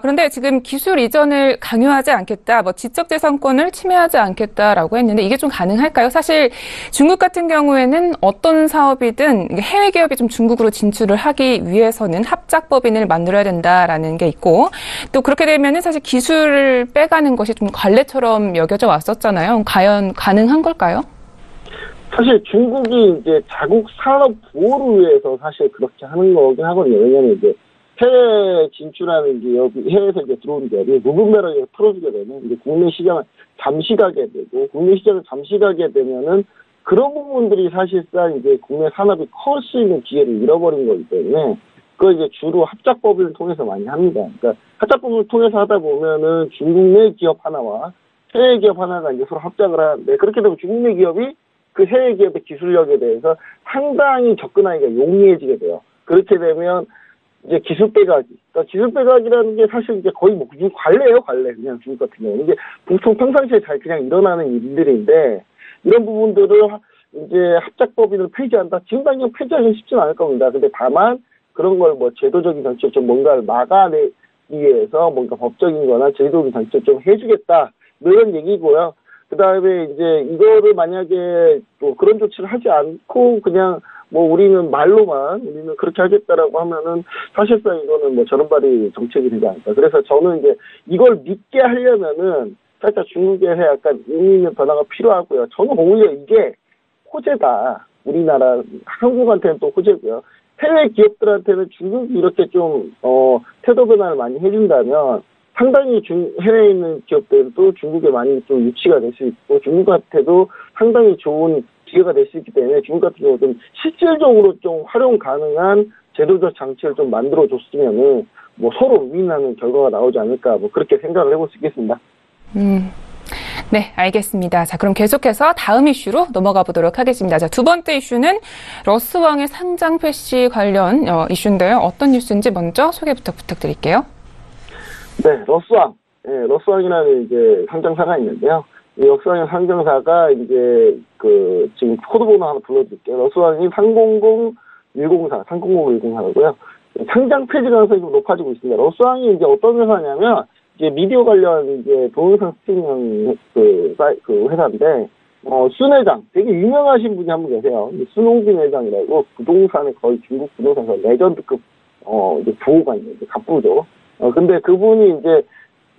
그런데 지금 기술 이전을 강요하지 않겠다, 뭐 지적재산권을 침해하지 않겠다라고 했는데 이게 좀 가능할까요? 사실 중국 같은 경우에는 어떤 사업이든 해외 기업이 좀 중국으로 진출을 하기 위해서는 합작법인을 만들어야 된다라는 게 있고, 또 그렇게 되면은 사실 기술을 빼가는 것이 좀 관례처럼 여겨져 왔었잖아요. 과연 가능한 걸까요? 사실 중국이 이제 자국 산업 보호를 위해서 사실 그렇게 하는 거긴 하거든요. 왜냐하면 이제 해외 진출하는 기업이, 해외에서 이제 들어오는 기업이 무분별하게 풀어주게 되면 이제 국내 시장을 잠시 가게 되고, 국내 시장을 잠시 가게 되면은 그런 부분들이 사실상 이제 국내 산업이 커질 수 있는 기회를 잃어버린 거기 때문에 그걸 이제 주로 합작법인을 통해서 많이 합니다. 그러니까 합작법을 통해서 하다 보면은 중국 내 기업 하나와 해외 기업 하나가 이제 서로 합작을 하는데, 그렇게 되면 중국 내 기업이 그 해외 기업의 기술력에 대해서 상당히 접근하기가 용이해지게 돼요. 그렇게 되면 이제 기술 빼가기. 그러니까 기술 빼가기라는 게 사실 이제 거의 뭐 관례예요, 관례. 그냥 중국 같은 경우는 이게 보통 평상시에 잘 그냥 일어나는 일들인데, 이런 부분들을 이제 합작법인을 폐지한다. 지금 당장 폐지하기 쉽지는 않을 겁니다. 근데 다만 그런 걸 뭐 제도적인 정책 좀 뭔가를 막아내기 위해서 뭔가 법적인 거나 제도적인 정책 좀 해주겠다, 뭐 이런 얘기고요. 그 다음에 이제 이거를 만약에 또 그런 조치를 하지 않고 그냥 뭐 우리는 말로만 우리는 그렇게 하겠다라고 하면은 사실상 이거는 뭐 저런발이 정책이 되지 않을까. 그래서 저는 이제 이걸 믿게 하려면은 살짝 중국에 약간 의미 있는 변화가 필요하고요. 저는 오히려 이게 호재다. 우리나라, 한국한테는 또 호재고요. 해외 기업들한테는 중국이 이렇게 좀 태도 변화를 많이 해준다면 상당히 해외에 있는 기업들도 중국에 많이 좀 유치가 될 수 있고, 중국한테도 상당히 좋은 기회가 될 수 있기 때문에 중국 같은 경우 좀 실질적으로 좀 활용 가능한 제도적 장치를 좀 만들어줬으면은 뭐 서로 윈윈하는 결과가 나오지 않을까, 뭐 그렇게 생각을 해볼 수 있겠습니다. 네, 알겠습니다. 자, 그럼 계속해서 다음 이슈로 넘어가 보도록 하겠습니다. 자, 두 번째 이슈는 러스왕의 상장 폐시 관련 이슈인데요. 어떤 뉴스인지 먼저 소개부터 부탁드릴게요. 네, 러스왕. 네, 러스왕이라는 이제 상장사가 있는데요. 이 러스왕의 상장사가 이제 지금 코드번호 하나 불러드릴게요. 러스왕이 300104라고요. 상장 폐지 가능성이 좀 높아지고 있습니다. 러스왕이 이제 어떤 회사냐면 이제 미디어 관련 이제 동영상 스트리밍 회사인데 순 회장 되게 유명하신 분이 한 분 계세요. 순홍빈 회장이라고 부동산의 거의 중국 부동산에서 레전드급 이제 부호가 있는 갑부죠. 근데 그분이 이제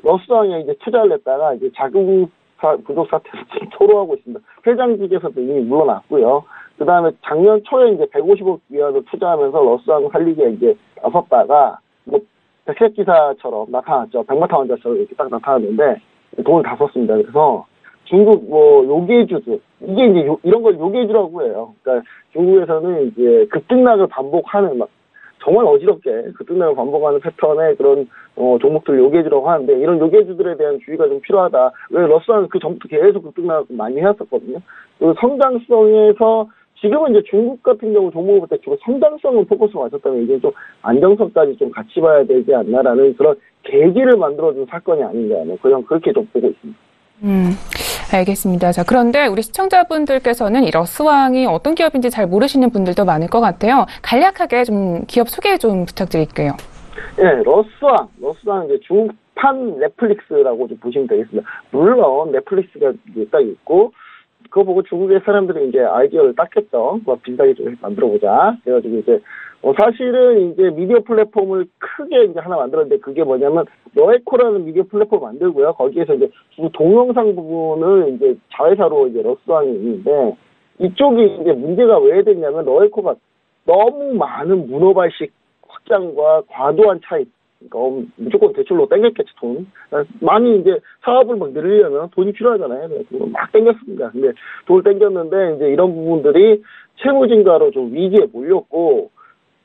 러스왕에 이제 투자를 했다가 이제 부족 사태를 지금 토로하고 있습니다. 회장직에서도 이미 물러났고요. 그 다음에 작년 초에 이제 150억 위안을 투자하면서 러스왕 살리기에 이제 나섰다가 백색 기사처럼 나타났죠. 백마탄 환자처럼 이렇게 딱 나타났는데 돈을 다 썼습니다. 그래서 중국 요괴주들 이게 이제 이런 걸 요괴주라고 해요. 그러니까 중국에서는 이제 급등락을 반복하는 정말 어지럽게 급등락을 반복하는 패턴의 그런 종목들 요괴주라고 하는데 이런 요괴주들에 대한 주의가 좀 필요하다. 왜 러스왕은 그 전부터 계속 급등락을 많이 해왔었거든요. 그리고 성장성에서 지금은 이제 중국 같은 경우 종목을 볼 때 주로 성장성을 포커스를 맞췄다면 이제 좀 안정성까지 좀 같이 봐야 되지 않나라는 그런 계기를 만들어준 사건이 아닌가 그렇게 좀 보고 있습니다. 알겠습니다. 자, 그런데 우리 시청자분들께서는 이 러스왕이 어떤 기업인지 잘 모르시는 분들도 많을 것 같아요. 간략하게 좀 기업 소개 좀 부탁드릴게요. 네, 러스왕 이제 중국판 넷플릭스라고 좀 보시면 되겠습니다. 물론 넷플릭스가 이제 딱 있고 그거 보고 중국의 사람들이 이제 아이디어를 딱 했죠. 비슷하게 좀 만들어보자. 그래가지고 이제 사실은 이제 미디어 플랫폼을 크게 이제 하나 만들었는데 그게 뭐냐면 너에코라는 미디어 플랫폼을 만들고요. 거기에서 이제 동영상 부분을 이제 자회사로 이제 러스왕이 있는데 이쪽이 이제 문제가 왜 됐냐면 너에코가 너무 많은 문어발식 확장과 과도한 차입. 그러니까 무조건 대출로 땡겼겠지, 돈. 많이 이제 사업을 막 늘리려면 돈이 필요하잖아요. 그래서 막 땡겼습니다. 근데 돈을 땡겼는데 이제 이런 부분들이 채무 증가로 좀 위기에 몰렸고,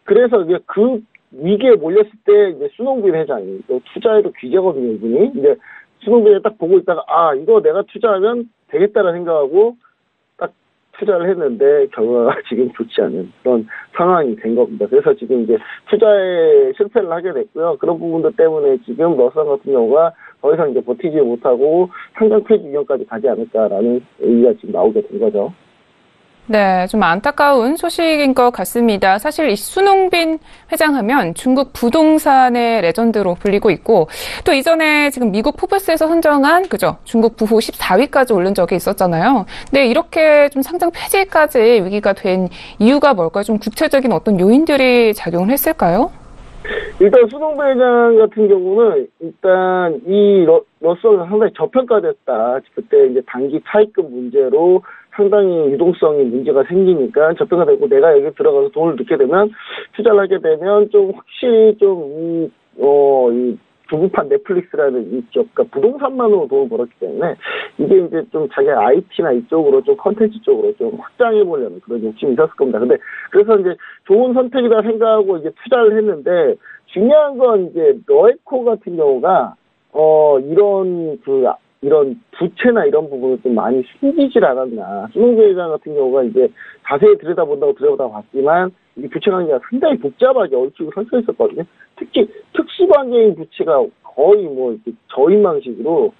그래서 이제 그 위기에 몰렸을 때 이제 순홍빈 회장이 투자에도 귀재거든요, 이분이. 이제 순홍빈이 딱 보고 있다가, 이거 내가 투자하면 되겠다라는 생각하고 딱 투자를 했는데 결과가 지금 좋지 않은 그런 상황이 된 겁니다. 그래서 지금 이제 투자에 실패를 하게 됐고요. 그런 부분들 때문에 지금 러스왕 같은 경우가 더 이상 이제 버티지 못하고 상장 폐지 위험까지 가지 않을까라는 얘기가 지금 나오게 된 거죠. 네, 좀 안타까운 소식인 것 같습니다. 사실 이 순홍빈 회장하면 중국 부동산의 레전드로 불리고 있고 또 이전에 지금 미국 포브스에서 선정한 중국 부호 14위까지 오른 적이 있었잖아요. 근데 이렇게 좀 상장 폐지까지 위기가 된 이유가 뭘까요? 좀 구체적인 어떤 요인들이 작용을 했을까요? 일단 순홍빈 회장 같은 경우는 일단 이 러스왕이 상당히 저평가됐다. 그때 이제 단기 차입금 문제로 상당히 유동성이 문제가 생기니까 저평가되고 내가 여기 들어가서 돈을 넣게 되면 투자를 하게 되면 좀 확실히 좀 이 중국판 넷플릭스라는 이쪽, 그러니까 부동산만으로 돈을 벌었기 때문에 이게 이제 좀 자기 IT나 이쪽으로 좀 컨텐츠 쪽으로 좀 확장해 보려는 그런 욕심이 있었을 겁니다. 근데 그래서 이제 좋은 선택이다 생각하고 이제 투자를 했는데 중요한 건 이제 너에코 같은 경우가 이런 부채나 이런 부분을 좀 많이 숨기질 않았나. 순홍빈 회장 같은 경우가 이제 자세히 들여다봤지만 이 부채 관계가 상당히 복잡하게 얽히고 설쳐 있었거든요. 특히 특수관계인 부채가 거의 이렇게 저인 방식으로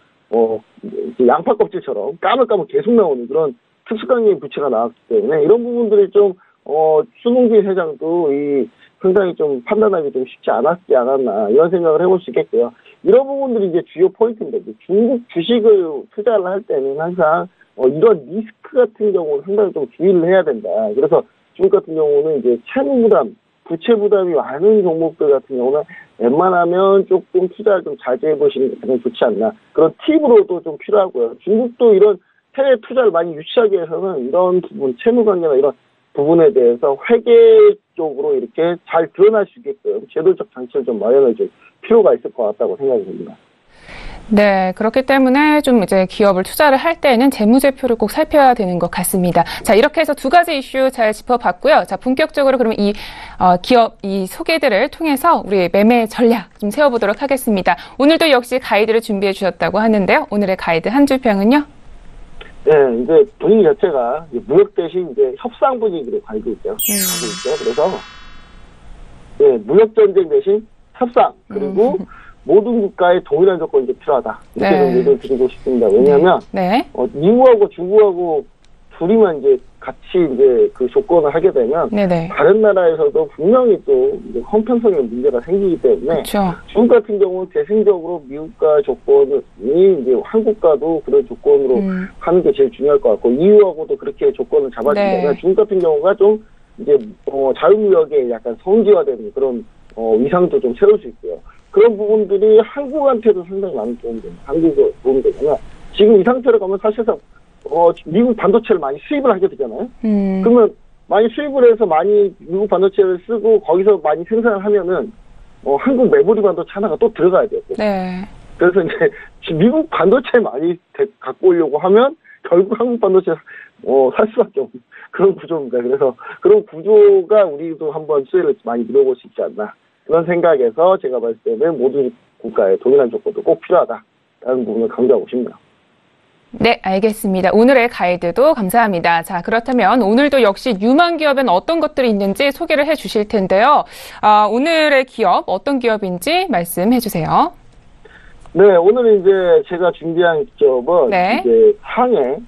양파 껍질처럼 까물까물 계속 나오는 그런 특수관계인 부채가 나왔기 때문에 이런 부분들이 좀 순홍빈 회장도 상당히 좀 판단하기 좀 쉽지 않았지 않았나 이런 생각을 해볼 수 있겠고요. 이런 부분들이 이제 주요 포인트인데 중국 주식을 투자를 할 때는 항상 이런 리스크 같은 경우는 상당히 좀 주의를 해야 된다. 그래서 중국 같은 경우는 이제 채무 부담, 부채 부담이 많은 종목들 같은 경우는 웬만하면 조금 투자를 좀 자제해 보시는 게 가장 좋지 않나. 그런 팁으로도 좀 필요하고요. 중국도 이런 해외 투자를 많이 유치하기 위해서는 이런 부분, 채무 관계나 이런 부분에 대해서 회계 쪽으로 이렇게 잘 드러날 수 있게끔 제도적 장치를 좀 마련해 줄 필요가 있을 것 같다고 생각이 듭니다. 네, 그렇기 때문에 좀 이제 기업을 투자를 할 때는 재무제표를 꼭 살펴야 되는 것 같습니다. 자, 이렇게 해서 두 가지 이슈 잘 짚어봤고요. 자, 본격적으로 그러면 기업 소개들을 통해서 우리 매매 전략 좀 세워보도록 하겠습니다. 오늘도 역시 가이드를 준비해 주셨다고 하는데요. 오늘의 가이드 한 줄평은요? 네, 이제 분위기 자체가 무역 대신 이제 협상 분위기로 가고 있죠. 그래서 무역 전쟁 대신 협상 그리고 모든 국가에 동일한 조건이 필요하다. 이렇게 네. 얘기를 드리고 싶습니다. 왜냐하면 네. 미국하고 중국하고 둘이만 이제 같이 이제 그 조건을 하게 되면 네네. 다른 나라에서도 분명히 또 이제 형평성의 문제가 생기기 때문에 그렇죠. 중국 같은 경우는 대승적으로 미국과 조건이 이제 한국과도 그런 조건으로 하는 게 제일 중요할 것 같고 EU하고도 그렇게 조건을 잡아준다면 네. 중국 같은 경우가 좀 이제 자유무역에 약간 성지화되는 그런 위상도 좀 세울 수 있고요. 그런 부분들이 한국한테도 상당히 많은 도움이 됩니다. 한국에 도움이 되잖아요. 지금 이 상태로 가면 사실상 미국 반도체를 많이 수입을 하게 되잖아요. 그러면 많이 수입을 해서 많이 미국 반도체를 쓰고 거기서 많이 생산을 하면은 한국 메모리 반도체 하나가 또 들어가야 돼요. 네. 그래서 이제 미국 반도체 많이 갖고 오려고 하면 결국 한국 반도체 살 수밖에 없는 그런 구조입니다. 그래서 그런 구조가 우리도 한번 수혜를 많이 누려볼 수 있지 않나 그런 생각에서 제가 봤을 때는 모든 국가의 동일한 조건도 꼭 필요하다라는 부분을 강조하고 싶네요. 네, 알겠습니다. 오늘의 가이드도 감사합니다. 자, 그렇다면 오늘도 역시 유망 기업엔 어떤 것들이 있는지 소개를 해 주실 텐데요. 오늘의 기업 어떤 기업인지 말씀해 주세요. 네, 오늘 이제 제가 준비한 기업은 네. 이제 상해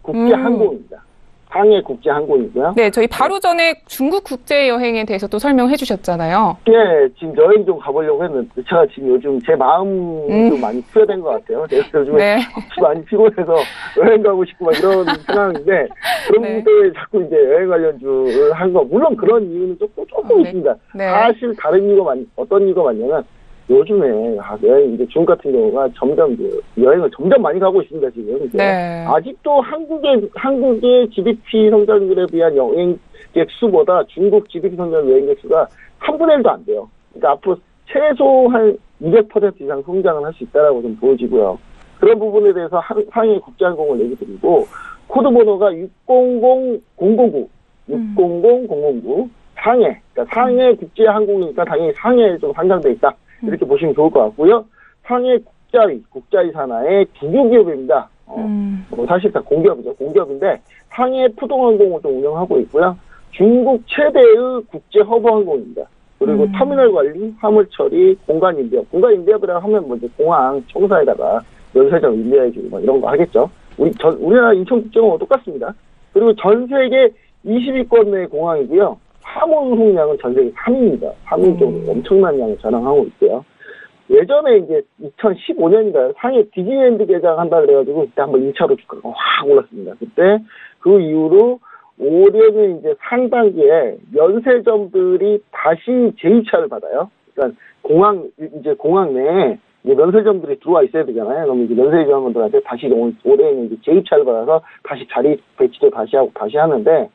국제항공입니다. 상해 국제항공이고요. 네, 저희 바로 전에 중국 국제 여행에 대해서 또 설명해 주셨잖아요. 네, 지금 여행 좀 가보려고 했는데 제가 지금 요즘 제 마음이 좀 많이 투여된 것 같아요. 제가 요즘에 네. 많이 피곤해서 여행 가고 싶고 막 이런 상황인데 그런 네. 분들 자꾸 이제 여행 관련주를 한 거 물론 그런 이유는 조금 네. 있습니다. 네. 사실 다른 이유가 어떤 이유가 많냐면 요즘에 여행 이제 중국 같은 경우가 점점 여행을 점점 많이 가고 있습니다 지금. 네. 아직도 한국의 GDP 성장률에 비한 여행객 수보다 중국 GDP 성장 여행객 수가 3분의 1도 안 돼요. 그러니까 앞으로 최소 한 200% 이상 성장을 할 수 있다라고 좀 보여지고요. 그런 부분에 대해서 상해 국제항공을 얘기 드리고 코드 번호가 600009 상해. 그러니까 상해 국제항공이니까 당연히 상해에 좀 상장돼 있다. 이렇게 보시면 좋을 것 같고요. 상해 국자위 산하의 국유기업입니다. 사실 다 공기업이죠. 공기업인데 상해 푸동항공을 좀 운영하고 있고요. 중국 최대의 국제 허브 항공입니다. 그리고 터미널 관리, 화물 처리, 공간 인대업. 공간 인대업이라고 하면 뭐 이제 공항 청사에다가 면세점 인대해주고 뭐 이런 거 하겠죠. 우리나라 인천국제공항은 똑같습니다. 그리고 전 세계 20위권 내 공항이고요. 화물 운송량은 전 세계 3위입니다. 3위 정도 엄청난 양을 자랑하고 있고요. 예전에 이제 2015년인가요? 상해 디즈니랜드 개장한다 그래가지고 그때 한번 2차로 주가가 확 올랐습니다. 그때 그 이후로 올해는 이제 상반기에 면세점들이 다시 재입찰을 받아요. 그러니까 공항 내에 이제 면세점들이 들어와 있어야 되잖아요. 그럼 이제 면세점들한테 다시 올해는 이제 재입찰을 받아서 다시 자리 배치도 다시 하고 다시 하는데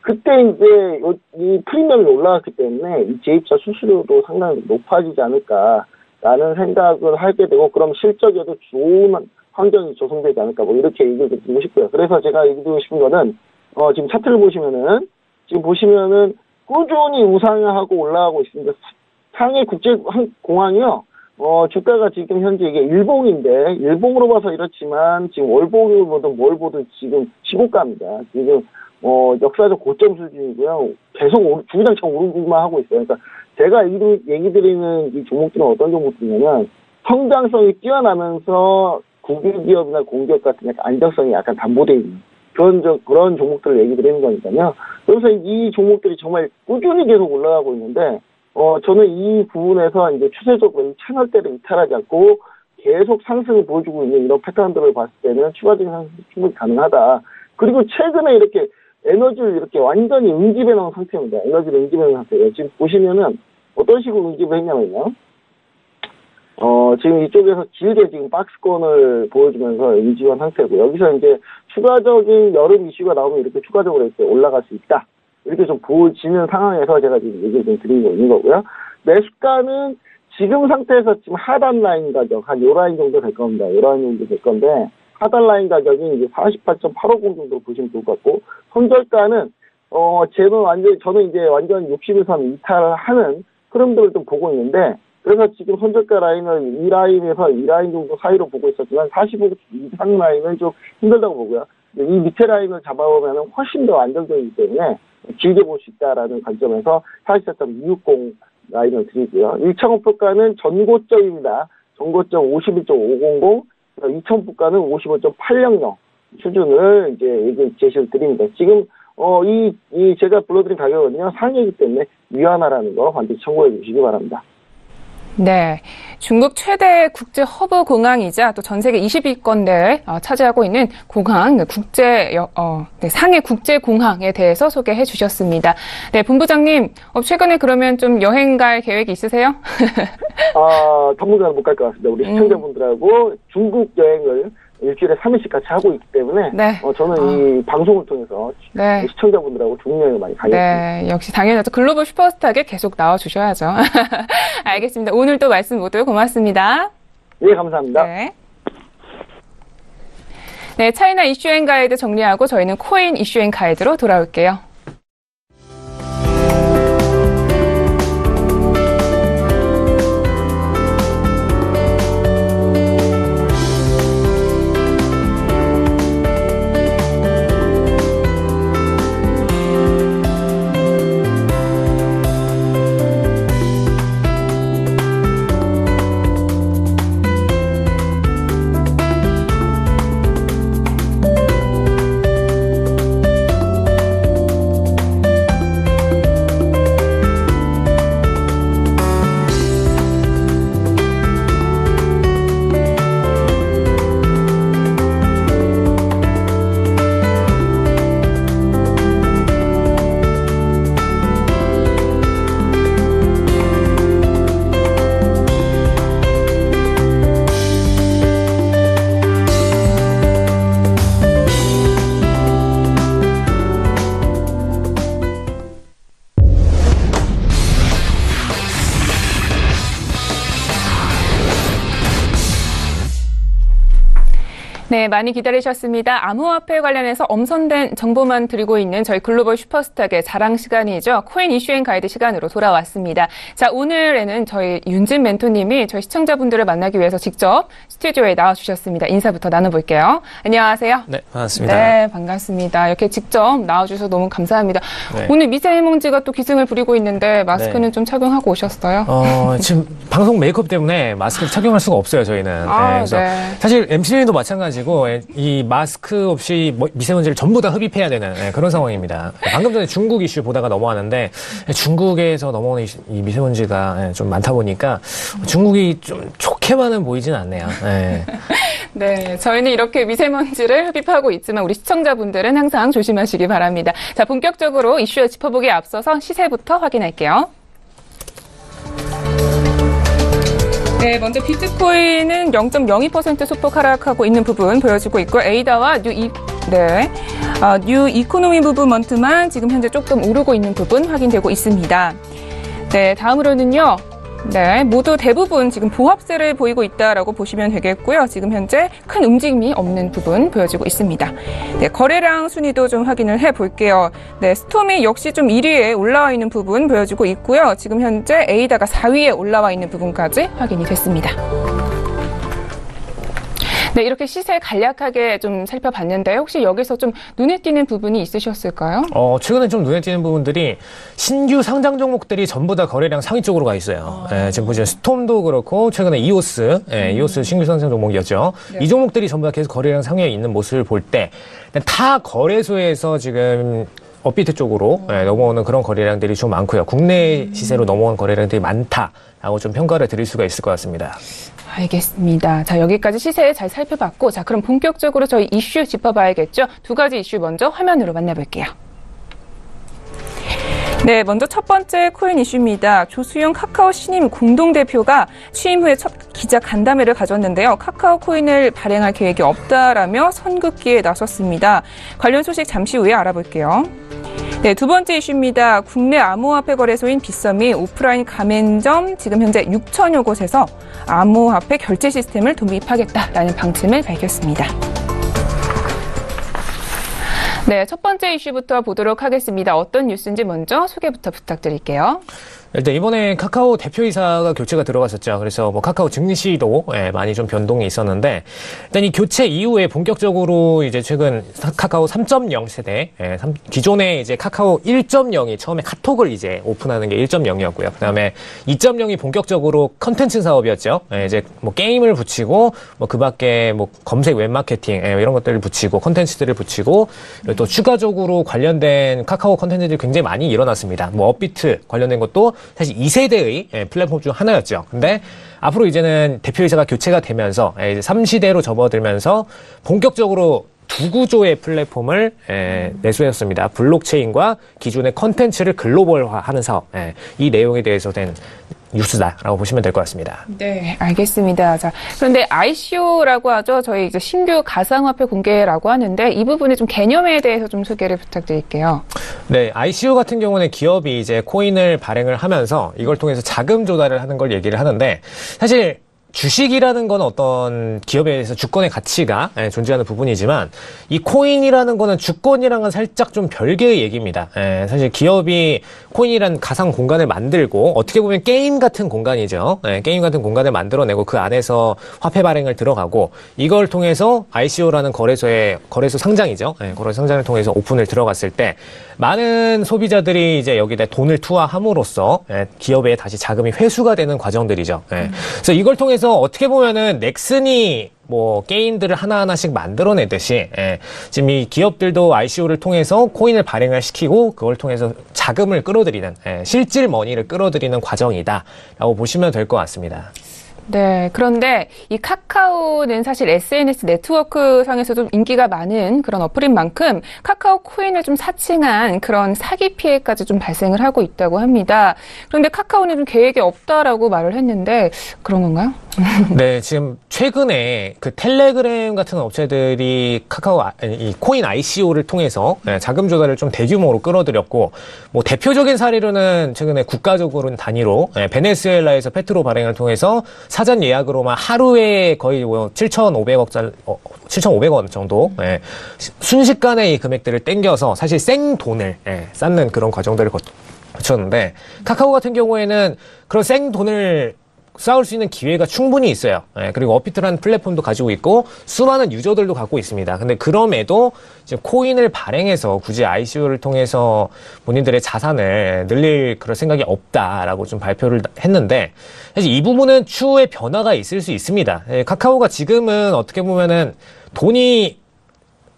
그때 이제 이 프리미엄이 올라갔기 때문에 이 재입차 수수료도 상당히 높아지지 않을까라는 생각을 하게 되고 그럼 실적에도 좋은 환경이 조성되지 않을까 뭐 이렇게 얘기를 드리고 싶고요. 그래서 제가 얘기드리고 싶은 거는 지금 차트를 보시면은 꾸준히 우상향하고 올라가고 있습니다. 상해 국제공항이요. 주가가 지금 현재 이게 일봉인데 일봉으로 봐서 이렇지만 지금 월봉을 보든 뭘 보든 지금 시고가입니다. 지금 역사적 고점 수준이고요. 계속 주구장창 오르기만 하고 있어요. 그러니까 제가 얘기 드리는 이 종목들은 어떤 종목들이냐면 성장성이 뛰어나면서 국유기업이나 공기업 같은 약간 안정성이 약간 담보되어 있는 그런 종목들을 얘기 드리는 거니까요. 그래서 이 종목들이 정말 꾸준히 계속 올라가고 있는데 저는 이 부분에서 이제 추세적으로 채널대를 이탈하지 않고 계속 상승을 보여주고 있는 이런 패턴들을 봤을 때는 추가적인 상승이 충분히 가능하다. 그리고 최근에 이렇게 에너지를 이렇게 완전히 응집해 놓은 상태입니다. 에너지를 응집해 놓은 상태예요. 지금 보시면은 어떤 식으로 응집을 했냐면요. 지금 이쪽에서 길게 지금 박스권을 보여주면서 응집한 상태고 여기서 이제 추가적인 여름 이슈가 나오면 이렇게 추가적으로 이렇게 올라갈 수 있다. 이렇게 좀 보여지는 상황에서 제가 지금 얘기를 좀 드리고 있는 거고요. 매수가는 지금 상태에서 지금 하단 라인 가격, 한 요 라인 정도 될 겁니다. 요 라인 정도 될 건데, 하단 라인 가격이 이제 48.850 정도 보시면 좋을 것 같고, 손절가는, 저는 이제 완전 60일선 이탈하는 흐름들을 좀 보고 있는데, 그래서 지금 손절가 라인을 이 라인에서 이 라인 정도 사이로 보고 있었지만, 45 이상 라인은 좀 힘들다고 보고요. 이 밑에 라인을 잡아보면 훨씬 더 안정적이기 때문에 길게 볼 수 있다라는 관점에서 44.260 라인을 드리고요. 1,000원가는 전고점입니다. 전고점 51.500, 2,000원가는 55.800 수준을 이제 제시를 드립니다. 지금 제가 불러드린 가격은요 상위이기 때문에 위안화라는 거 반드시 참고해 주시기 바랍니다. 네, 중국 최대 국제 허브 공항이자 또 전 세계 20위권대를 차지하고 있는 공항, 상해 국제 공항에 대해서 소개해 주셨습니다. 네, 본부장님, 최근에 그러면 좀 여행 갈 계획이 있으세요? 당분간은 못 갈 것 같습니다. 우리 시청자분들하고 중국 여행을 일주일에 3일씩 같이 하고 있기 때문에 네. 저는 이 방송을 통해서 네. 시청자분들하고 중국 여행을 많이 가겠습니다. 네, 역시 당연하죠. 글로벌 슈퍼스타에게 계속 나와주셔야죠. 알겠습니다. 오늘 또 말씀 모두 고맙습니다. 네, 감사합니다. 네. 네, 차이나 이슈앤 가이드 정리하고 저희는 코인 이슈앤 가이드로 돌아올게요. 네, 많이 기다리셨습니다. 암호화폐 관련해서 엄선된 정보만 드리고 있는 저희 글로벌 슈퍼스타의 자랑 시간이죠. 코인 이슈앤 가이드 시간으로 돌아왔습니다. 자, 오늘에는 저희 윤진 멘토님이 저희 시청자분들을 만나기 위해서 직접 스튜디오에 나와주셨습니다. 인사부터 나눠볼게요. 안녕하세요. 네, 반갑습니다. 네, 반갑습니다. 이렇게 직접 나와주셔서 너무 감사합니다. 네. 오늘 미세먼지가 또 기승을 부리고 있는데 마스크는 네. 좀 착용하고 오셨어요? 지금 방송 메이크업 때문에 마스크를 착용할 수가 없어요, 저희는. 그래서 네. 사실 MCN도 마찬가지고 이 마스크 없이 미세먼지를 전부 다 흡입해야 되는 그런 상황입니다. 방금 전에 중국 이슈 보다가 넘어왔는데 중국에서 넘어오는 이 미세먼지가 좀 많다 보니까 중국이 좀 좋게만은 보이진 않네요. 네. 네, 저희는 이렇게 미세먼지를 흡입하고 있지만 우리 시청자분들은 항상 조심하시기 바랍니다. 자, 본격적으로 이슈를 짚어보기에 앞서서 시세부터 확인할게요. 네, 먼저 비트코인은 0.02% 소폭 하락하고 있는 부분 보여지고 있고 에이다와 뉴 이코노미 무브먼트만 지금 현재 조금 오르고 있는 부분 확인되고 있습니다. 네, 다음으로는요. 네, 모두 대부분 지금 보합세를 보이고 있다라고 보시면 되겠고요. 지금 현재 큰 움직임이 없는 부분 보여지고 있습니다. 네, 거래량 순위도 좀 확인을 해볼게요. 네, 스톰이 역시 좀 1위에 올라와 있는 부분 보여지고 있고요. 지금 현재 에이다가 4위에 올라와 있는 부분까지 확인이 됐습니다. 네, 이렇게 시세 간략하게 좀 살펴봤는데 혹시 여기서 좀 눈에 띄는 부분이 있으셨을까요? 최근에 좀 눈에 띄는 부분들이 신규 상장 종목들이 전부 다 거래량 상위 쪽으로 가 있어요. 지금 보시면 스톰도 그렇고 최근에 이오스, 이오스 신규 상장 종목이었죠. 네. 이 종목들이 전부 다 계속 거래량 상위에 있는 모습을 볼 때 타 거래소에서 지금 업비트 쪽으로 넘어오는 그런 거래량들이 좀 많고요. 국내 시세로 넘어온 거래량들이 많다라고 좀 평가를 드릴 수가 있을 것 같습니다. 알겠습니다. 자, 여기까지 시세 잘 살펴봤고, 자, 그럼 본격적으로 저희 이슈 짚어봐야겠죠? 두 가지 이슈 먼저 화면으로 만나볼게요. 네, 먼저 첫 번째 코인 이슈입니다. 조수영 카카오 신임 공동대표가 취임 후에 첫 기자 간담회를 가졌는데요. 카카오 코인을 발행할 계획이 없다라며 선긋기에 나섰습니다. 관련 소식 잠시 후에 알아볼게요. 네, 두 번째 이슈입니다. 국내 암호화폐 거래소인 빗썸이 오프라인 가맹점 지금 현재 6천여 곳에서 암호화폐 결제 시스템을 도입하겠다라는 방침을 밝혔습니다. 네, 첫 번째 이슈부터 보도록 하겠습니다. 어떤 뉴스인지 먼저 소개부터 부탁드릴게요. 일단 이번에 카카오 대표이사가 교체가 들어갔었죠. 그래서 뭐 카카오 증시도 많이 좀 변동이 있었는데 일단 이 교체 이후에 본격적으로 이제 최근 카카오 3.0 세대, 기존에 이제 카카오 1.0이 처음에 카톡을 이제 오픈하는 게 1.0이었고요. 그다음에 2.0이 본격적으로 컨텐츠 사업이었죠. 이제 뭐 게임을 붙이고 뭐 그밖에 뭐 검색 웹 마케팅 이런 것들을 붙이고 컨텐츠들을 붙이고 또 추가적으로 관련된 카카오 컨텐츠들이 굉장히 많이 일어났습니다. 뭐 업비트 관련된 것도 사실 2세대의 플랫폼 중 하나였죠. 근데 앞으로 이제는 대표이사가 교체가 되면서 이제 3시대로 접어들면서 본격적으로 두 구조의 플랫폼을 내수했습니다. 블록체인과 기존의 컨텐츠를 글로벌화하는 사업. 이 내용에 대해서 된 뉴스다라고 보시면 될 것 같습니다. 네, 알겠습니다. 자, 그런데 ICO라고 하죠. 저희 이제 신규 가상화폐 공개라고 하는데 이 부분의 좀 개념에 대해서 좀 소개를 부탁드릴게요. 네, ICO 같은 경우는 기업이 이제 코인을 발행을 하면서 이걸 통해서 자금 조달을 하는 걸 얘기를 하는데 사실 주식이라는 건 어떤 기업에 대해서 주권의 가치가 존재하는 부분이지만 이 코인이라는 거는 주권이랑은 살짝 좀 별개의 얘기입니다. 사실 기업이 코인이란 가상 공간을 만들고 어떻게 보면 게임 같은 공간이죠. 게임 같은 공간을 만들어내고 그 안에서 화폐 발행을 들어가고 이걸 통해서 ICO라는 거래소 상장이죠. 거래소 상장을 통해서 오픈을 들어갔을 때 많은 소비자들이 이제 여기다 돈을 투하함으로써 기업에 다시 자금이 회수가 되는 과정들이죠. 그래서 이걸 통해서 어떻게 보면은 넥슨이 뭐 게임들을 하나하나씩 만들어내듯이 지금 이 기업들도 ICO를 통해서 코인을 발행을 시키고 그걸 통해서 자금을 끌어들이는 실질 머니를 끌어들이는 과정이다라고 보시면 될 것 같습니다. 네, 그런데 이 카카오는 사실 SNS 네트워크 상에서 좀 인기가 많은 그런 어플인 만큼 카카오 코인을 좀 사칭한 그런 사기 피해까지 좀 발생을 하고 있다고 합니다. 그런데 카카오는 좀 계획이 없다라고 말을 했는데 그런 건가요? 네, 지금 최근에 그 텔레그램 같은 업체들이 카카오 이 코인 ICO를 통해서 자금 조달을 좀 대규모로 끌어들였고 뭐 대표적인 사례로는 최근에 국가적으로는 단위로 베네수엘라에서 페트로 발행을 통해서 사전 예약으로만 하루에 거의 뭐 7,500원 정도 순식간에 이 금액들을 땡겨서 사실 생돈을 쌓는 그런 과정들을 거쳤는데 카카오 같은 경우에는 그런 생돈을 쌓을 수 있는 기회가 충분히 있어요. 그리고 업비트라는 플랫폼도 가지고 있고 수많은 유저들도 갖고 있습니다. 근데 그럼에도 이제 코인을 발행해서 굳이 ICO를 통해서 본인들의 자산을 늘릴 그런 생각이 없다라고 좀 발표를 했는데 사실 이 부분은 추후에 변화가 있을 수 있습니다. 카카오가 지금은 어떻게 보면은 돈이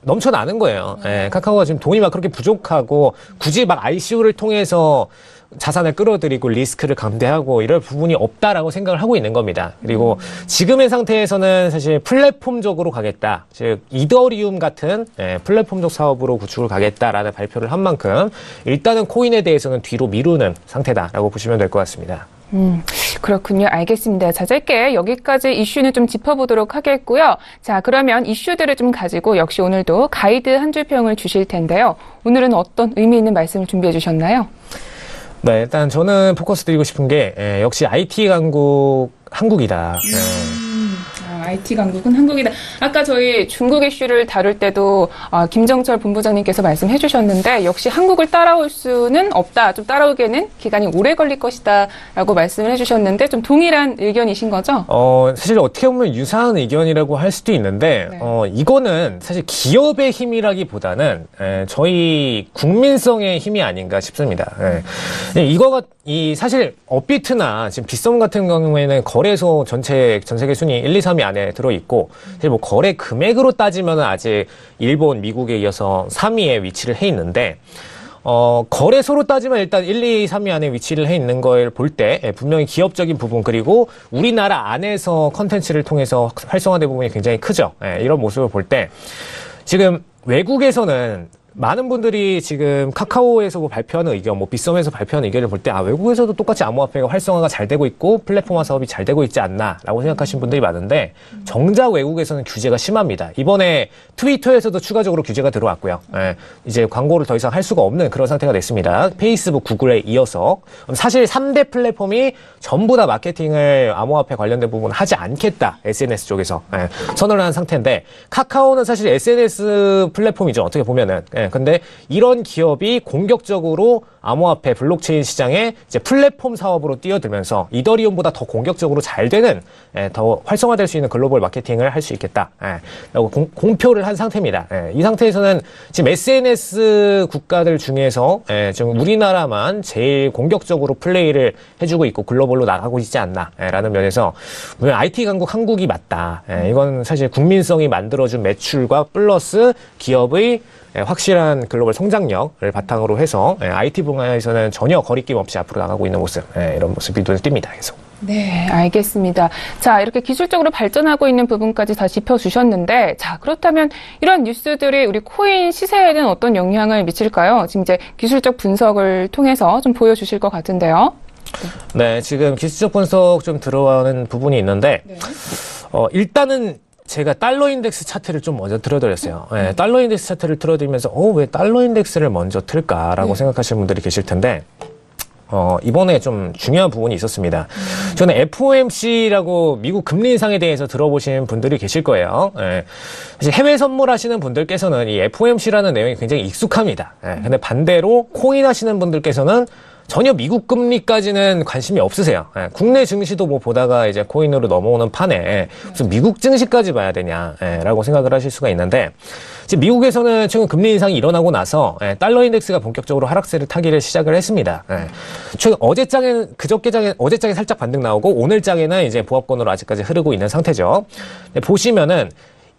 넘쳐나는 거예요. 카카오가 지금 돈이 막 그렇게 부족하고 굳이 막 ICO를 통해서 자산을 끌어들이고 리스크를 감대하고 이럴 부분이 없다라고 생각을 하고 있는 겁니다. 그리고 지금의 상태에서는 사실 플랫폼적으로 가겠다. 즉 이더리움 같은 플랫폼적 사업으로 구축을 가겠다라는 발표를 한 만큼 일단은 코인에 대해서는 뒤로 미루는 상태다라고 보시면 될 것 같습니다. 그렇군요. 알겠습니다. 자, 짧게 여기까지 이슈는 좀 짚어보도록 하겠고요. 자, 그러면 이슈들을 좀 가지고 역시 오늘도 가이드 한 줄 평을 주실 텐데요. 오늘은 어떤 의미 있는 말씀을 준비해 주셨나요? 네, 일단 저는 포커스 드리고 싶은 게 역시 IT 강국 한국이다. IT 강국은 한국이다. 아까 저희 중국 이슈를 다룰 때도 김정철 본부장님께서 말씀해 주셨는데 역시 한국을 따라올 수는 없다. 좀 따라오기에는 기간이 오래 걸릴 것이다 라고 말씀을 해주셨는데 좀 동일한 의견이신 거죠? 사실 어떻게 보면 유사한 의견이라고 할 수도 있는데 네. 이거는 사실 기업의 힘이라기보다는 저희 국민성의 힘이 아닌가 싶습니다. 이거가 사실 업비트나 지금 빗썸 같은 경우에는 거래소 전 세계 순위 1, 2, 3위 안에 들어있고, 사실 뭐 거래 금액으로 따지면 아직 일본, 미국에 이어서 3위에 위치를 해 있는데, 거래소로 따지면 일단 1, 2, 3위 안에 위치를 해 있는 걸 볼 때, 분명히 기업적인 부분, 그리고 우리나라 안에서 컨텐츠를 통해서 활성화된 부분이 굉장히 크죠. 이런 모습을 볼 때, 지금 외국에서는 많은 분들이 지금 카카오에서 뭐 발표하는 의견, 뭐 빗썸에서 발표하는 의견을 볼 때, 외국에서도 똑같이 암호화폐가 활성화가 잘 되고 있고 플랫폼화 사업이 잘 되고 있지 않나라고 생각하시는 분들이 많은데 정작 외국에서는 규제가 심합니다. 이번에 트위터에서도 추가적으로 규제가 들어왔고요. 이제 광고를 더 이상 할 수가 없는 그런 상태가 됐습니다. 페이스북, 구글에 이어서 사실 3대 플랫폼이 전부 다 마케팅을 암호화폐 관련된 부분을 하지 않겠다. SNS 쪽에서 선언을 한 상태인데 카카오는 사실 SNS 플랫폼이죠. 어떻게 보면은 근데 이런 기업이 공격적으로 암호화폐 블록체인 시장에 이제 플랫폼 사업으로 뛰어들면서 이더리움보다 더 공격적으로 잘 되는, 더 활성화될 수 있는 글로벌 마케팅을 할 수 있겠다. 라고 공표를 한 상태입니다. 이 상태에서는 지금 SNS 국가들 중에서 지금 우리나라만 제일 공격적으로 플레이를 해주고 있고 글로벌로 나가고 있지 않나 라는 면에서 분명 IT 강국 한국이 맞다. 이건 사실 국민성이 만들어준 매출과 플러스 기업의 확실한 글로벌 성장력을 바탕으로 해서 IT 분야에서는 전혀 거리낌 없이 앞으로 나가고 있는 모습, 이런 모습이 눈에 띕니다. 계속. 네, 알겠습니다. 자, 이렇게 기술적으로 발전하고 있는 부분까지 다 짚어주셨는데, 자, 그렇다면 이런 뉴스들이 우리 코인 시세에는 어떤 영향을 미칠까요? 지금 이제 기술적 분석을 통해서 좀 보여주실 것 같은데요. 네, 지금 기술적 분석 좀 들어가는 부분이 있는데, 네. 일단은 제가 달러 인덱스 차트를 좀 먼저 틀어드렸어요. 달러 인덱스 차트를 틀어드리면서, 왜 달러 인덱스를 먼저 틀까라고 생각하시는 분들이 계실 텐데, 이번에 좀 중요한 부분이 있었습니다. 저는 FOMC라고 미국 금리 인상에 대해서 들어보신 분들이 계실 거예요. 사실 해외 선물하시는 분들께서는 이 FOMC라는 내용이 굉장히 익숙합니다. 근데 반대로 코인 하시는 분들께서는 전혀 미국 금리까지는 관심이 없으세요. 국내 증시도 뭐 보다가 이제 코인으로 넘어오는 판에 무슨 미국 증시까지 봐야 되냐라고 생각을 하실 수가 있는데, 지금 미국에서는 최근 금리 인상이 일어나고 나서 달러 인덱스가 본격적으로 하락세를 타기를 시작을 했습니다. 최근 어제장에 살짝 반등 나오고 오늘장에는 이제 보합권으로 아직까지 흐르고 있는 상태죠. 보시면은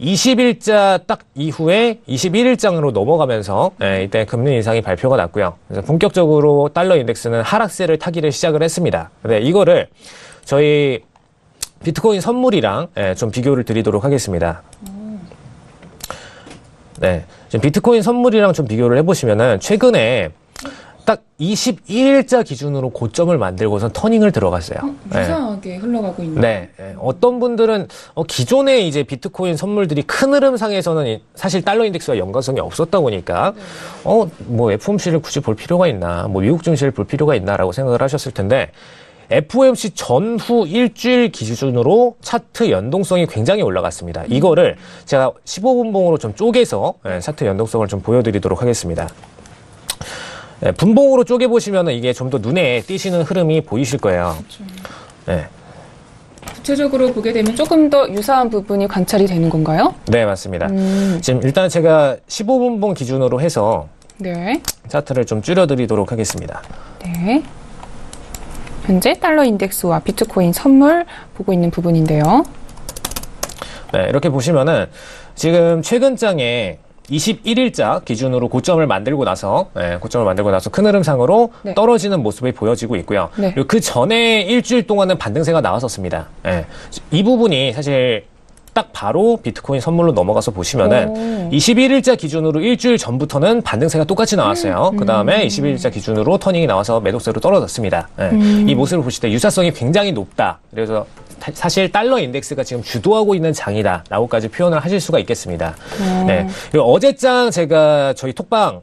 20일자 딱 이후에 21일장으로 넘어가면서 이때 금리 인상이 발표가 났고요. 그래서 본격적으로 달러 인덱스는 하락세를 타기를 시작을 했습니다. 근데 이거를 저희 비트코인 선물이랑 좀 비교를 드리도록 하겠습니다. 네, 지금 비트코인 선물이랑 좀 비교를 해보시면은 최근에 딱 21일자 기준으로 고점을 만들고선 터닝을 들어갔어요. 이상하게 흘러가고 있네요. 네. 어떤 분들은 기존의 이제 비트코인 선물들이 큰 흐름상에서는 사실 달러 인덱스와 연관성이 없었다 보니까 뭐 FOMC를 굳이 볼 필요가 있나, 뭐 미국 증시를 볼 필요가 있나라고 생각을 하셨을 텐데, FOMC 전후 일주일 기준으로 차트 연동성이 굉장히 올라갔습니다. 이거를 제가 15분봉으로 좀 쪼개서 차트 연동성을 좀 보여드리도록 하겠습니다. 분봉으로 쪼개보시면 이게 좀 더 눈에 띄시는 흐름이 보이실 거예요. 그렇죠. 네. 구체적으로 보게 되면 조금 더 유사한 부분이 관찰이 되는 건가요? 네, 맞습니다. 지금 일단 제가 15분봉 기준으로 해서 네. 차트를 좀 줄여드리도록 하겠습니다. 네. 현재 달러 인덱스와 비트코인 선물 보고 있는 부분인데요. 네, 이렇게 보시면은 지금 최근 장에 21일자 기준으로 고점을 만들고 나서 큰 흐름상으로 떨어지는 모습이 보여지고 있고요. 네. 그리고 그 전에 일주일 동안은 반등세가 나왔었습니다. 이 부분이 사실 딱 바로 비트코인 선물로 넘어가서 보시면은 21일자 기준으로 일주일 전부터는 반등세가 똑같이 나왔어요. 그 다음에 21일자 기준으로 터닝이 나와서 매도세로 떨어졌습니다. 이 모습을 보실 때 유사성이 굉장히 높다. 그래서 사실 달러 인덱스가 지금 주도하고 있는 장이다 라고까지 표현을 하실 수가 있겠습니다. 네. 그리고 어제장 제가 저희 톡방,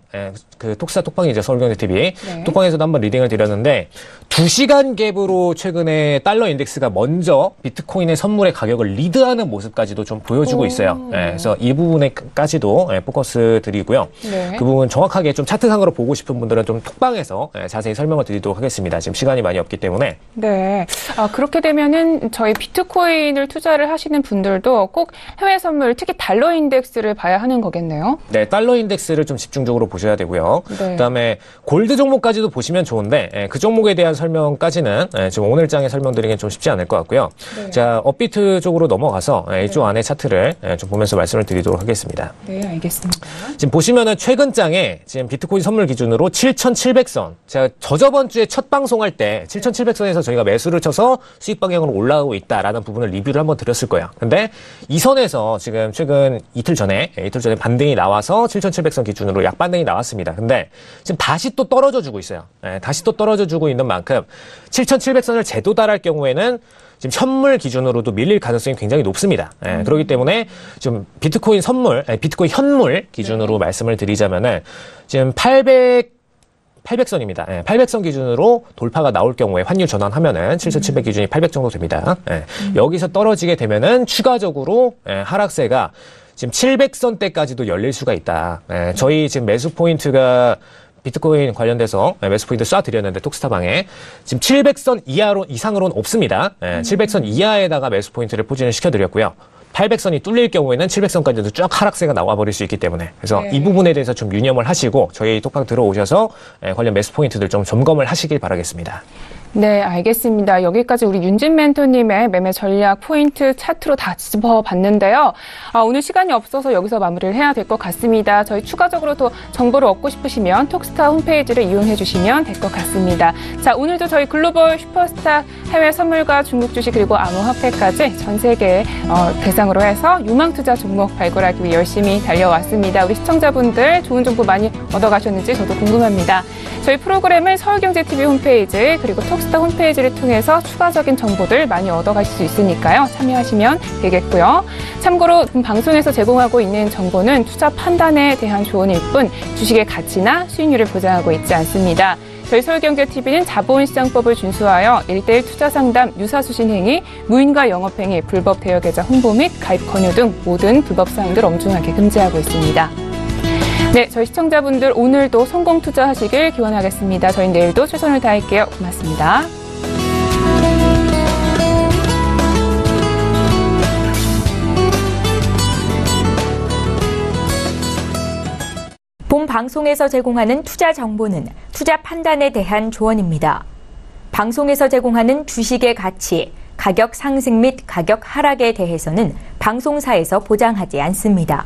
그 톡사 톡방이 이제 서울경제TV 톡방에서도 한번 리딩을 드렸는데 2시간 갭으로 최근에 달러 인덱스가 먼저 비트코인의 선물의 가격을 리드하는 모습까지도 좀 보여주고 있어요. 그래서 이 부분에까지도 포커스 드리고요. 그 부분 정확하게 좀 차트상으로 보고 싶은 분들은 좀 톡방에서 자세히 설명을 드리도록 하겠습니다. 지금 시간이 많이 없기 때문에. 네. 그렇게 되면은 저희 비트코인을 투자를 하시는 분들도 꼭 해외 선물, 특히 달러 인덱스를 봐야 하는 거겠네요. 네, 달러 인덱스를 좀 집중적으로 보셔야 되고요. 그다음에 골드 종목까지도 보시면 좋은데 그 종목에 대한 설명까지는 지금 오늘 장에 설명드리기는 좀 쉽지 않을 것 같고요. 자, 업비트 쪽으로 넘어가서 이쪽 안에 차트를 좀 보면서 말씀을 드리도록 하겠습니다. 네, 알겠습니다. 지금 보시면은 최근 장에 지금 비트코인 선물 기준으로 7,700선. 제가 저저번 주에 첫 방송할 때 7,700선에서 저희가 매수를 쳐서 수익 방향으로 올라가고 있다라는 부분을 리뷰를 한번 드렸을 거예요. 근데 이 선에서 지금 최근 이틀 전에 반등이 나와서 7,700선 기준으로 약반등이 나왔습니다. 근데 지금 다시 또 떨어져 주고 있어요. 다시 또 떨어져 주고 있는 만큼 7,700선을 재도달할 경우에는 지금 현물 기준으로도 밀릴 가능성이 굉장히 높습니다. 그렇기 때문에 좀 비트코인 현물 기준으로 말씀을 드리자면은 지금 800선입니다. 800선 기준으로 돌파가 나올 경우에 환율 전환하면은 7,700 기준이 800 정도 됩니다. 여기서 떨어지게 되면은 추가적으로 하락세가 지금 700선대까지도 열릴 수가 있다. 저희 지금 매수 포인트가 비트코인 관련돼서 매수 포인트 쏴드렸는데 톡스타방에 지금 700선 이상으로는 없습니다. 700선 이하에다가 매수 포인트를 포진을 시켜드렸고요. 800선이 뚫릴 경우에는 700선까지도 쫙 하락세가 나와버릴 수 있기 때문에 그래서 이 부분에 대해서 좀 유념을 하시고 저희 톡방 들어오셔서 관련 매수 포인트들 좀 점검을 하시길 바라겠습니다. 네, 알겠습니다. 여기까지 우리 윤진 멘토님의 매매 전략 포인트 차트로 다 짚어봤는데요. 오늘 시간이 없어서 여기서 마무리를 해야 될 것 같습니다. 저희 추가적으로 또 정보를 얻고 싶으시면 톡스타 홈페이지를 이용해 주시면 될 것 같습니다. 자, 오늘도 저희 글로벌 슈퍼스타 해외 선물과 중국 주식 그리고 암호화폐까지 전 세계 대상으로 해서 유망 투자 종목 발굴하기 위해 열심히 달려왔습니다. 우리 시청자분들 좋은 정보 많이 얻어가셨는지 저도 궁금합니다. 저희 프로그램을 서울경제TV 홈페이지 그리고 톡스타 홈페이지를 통해서 추가적인 정보들 많이 얻어가실 수 있으니까요. 참여하시면 되겠고요. 참고로 방송에서 제공하고 있는 정보는 투자 판단에 대한 조언일 뿐 주식의 가치나 수익률을 보장하고 있지 않습니다. 저희 서울경제TV는 자본시장법을 준수하여 1:1 투자상담, 유사수신 행위, 무인가 영업행위, 불법 대여계좌 홍보 및 가입 권유 등 모든 불법 사항들 엄중하게 금지하고 있습니다. 네, 저희 시청자분들 오늘도 성공 투자하시길 기원하겠습니다. 저희는 내일도 최선을 다할게요. 고맙습니다. 본 방송에서 제공하는 투자 정보는 투자 판단에 대한 조언입니다. 방송에서 제공하는 주식의 가치, 가격 상승 및 가격 하락에 대해서는 방송사에서 보장하지 않습니다.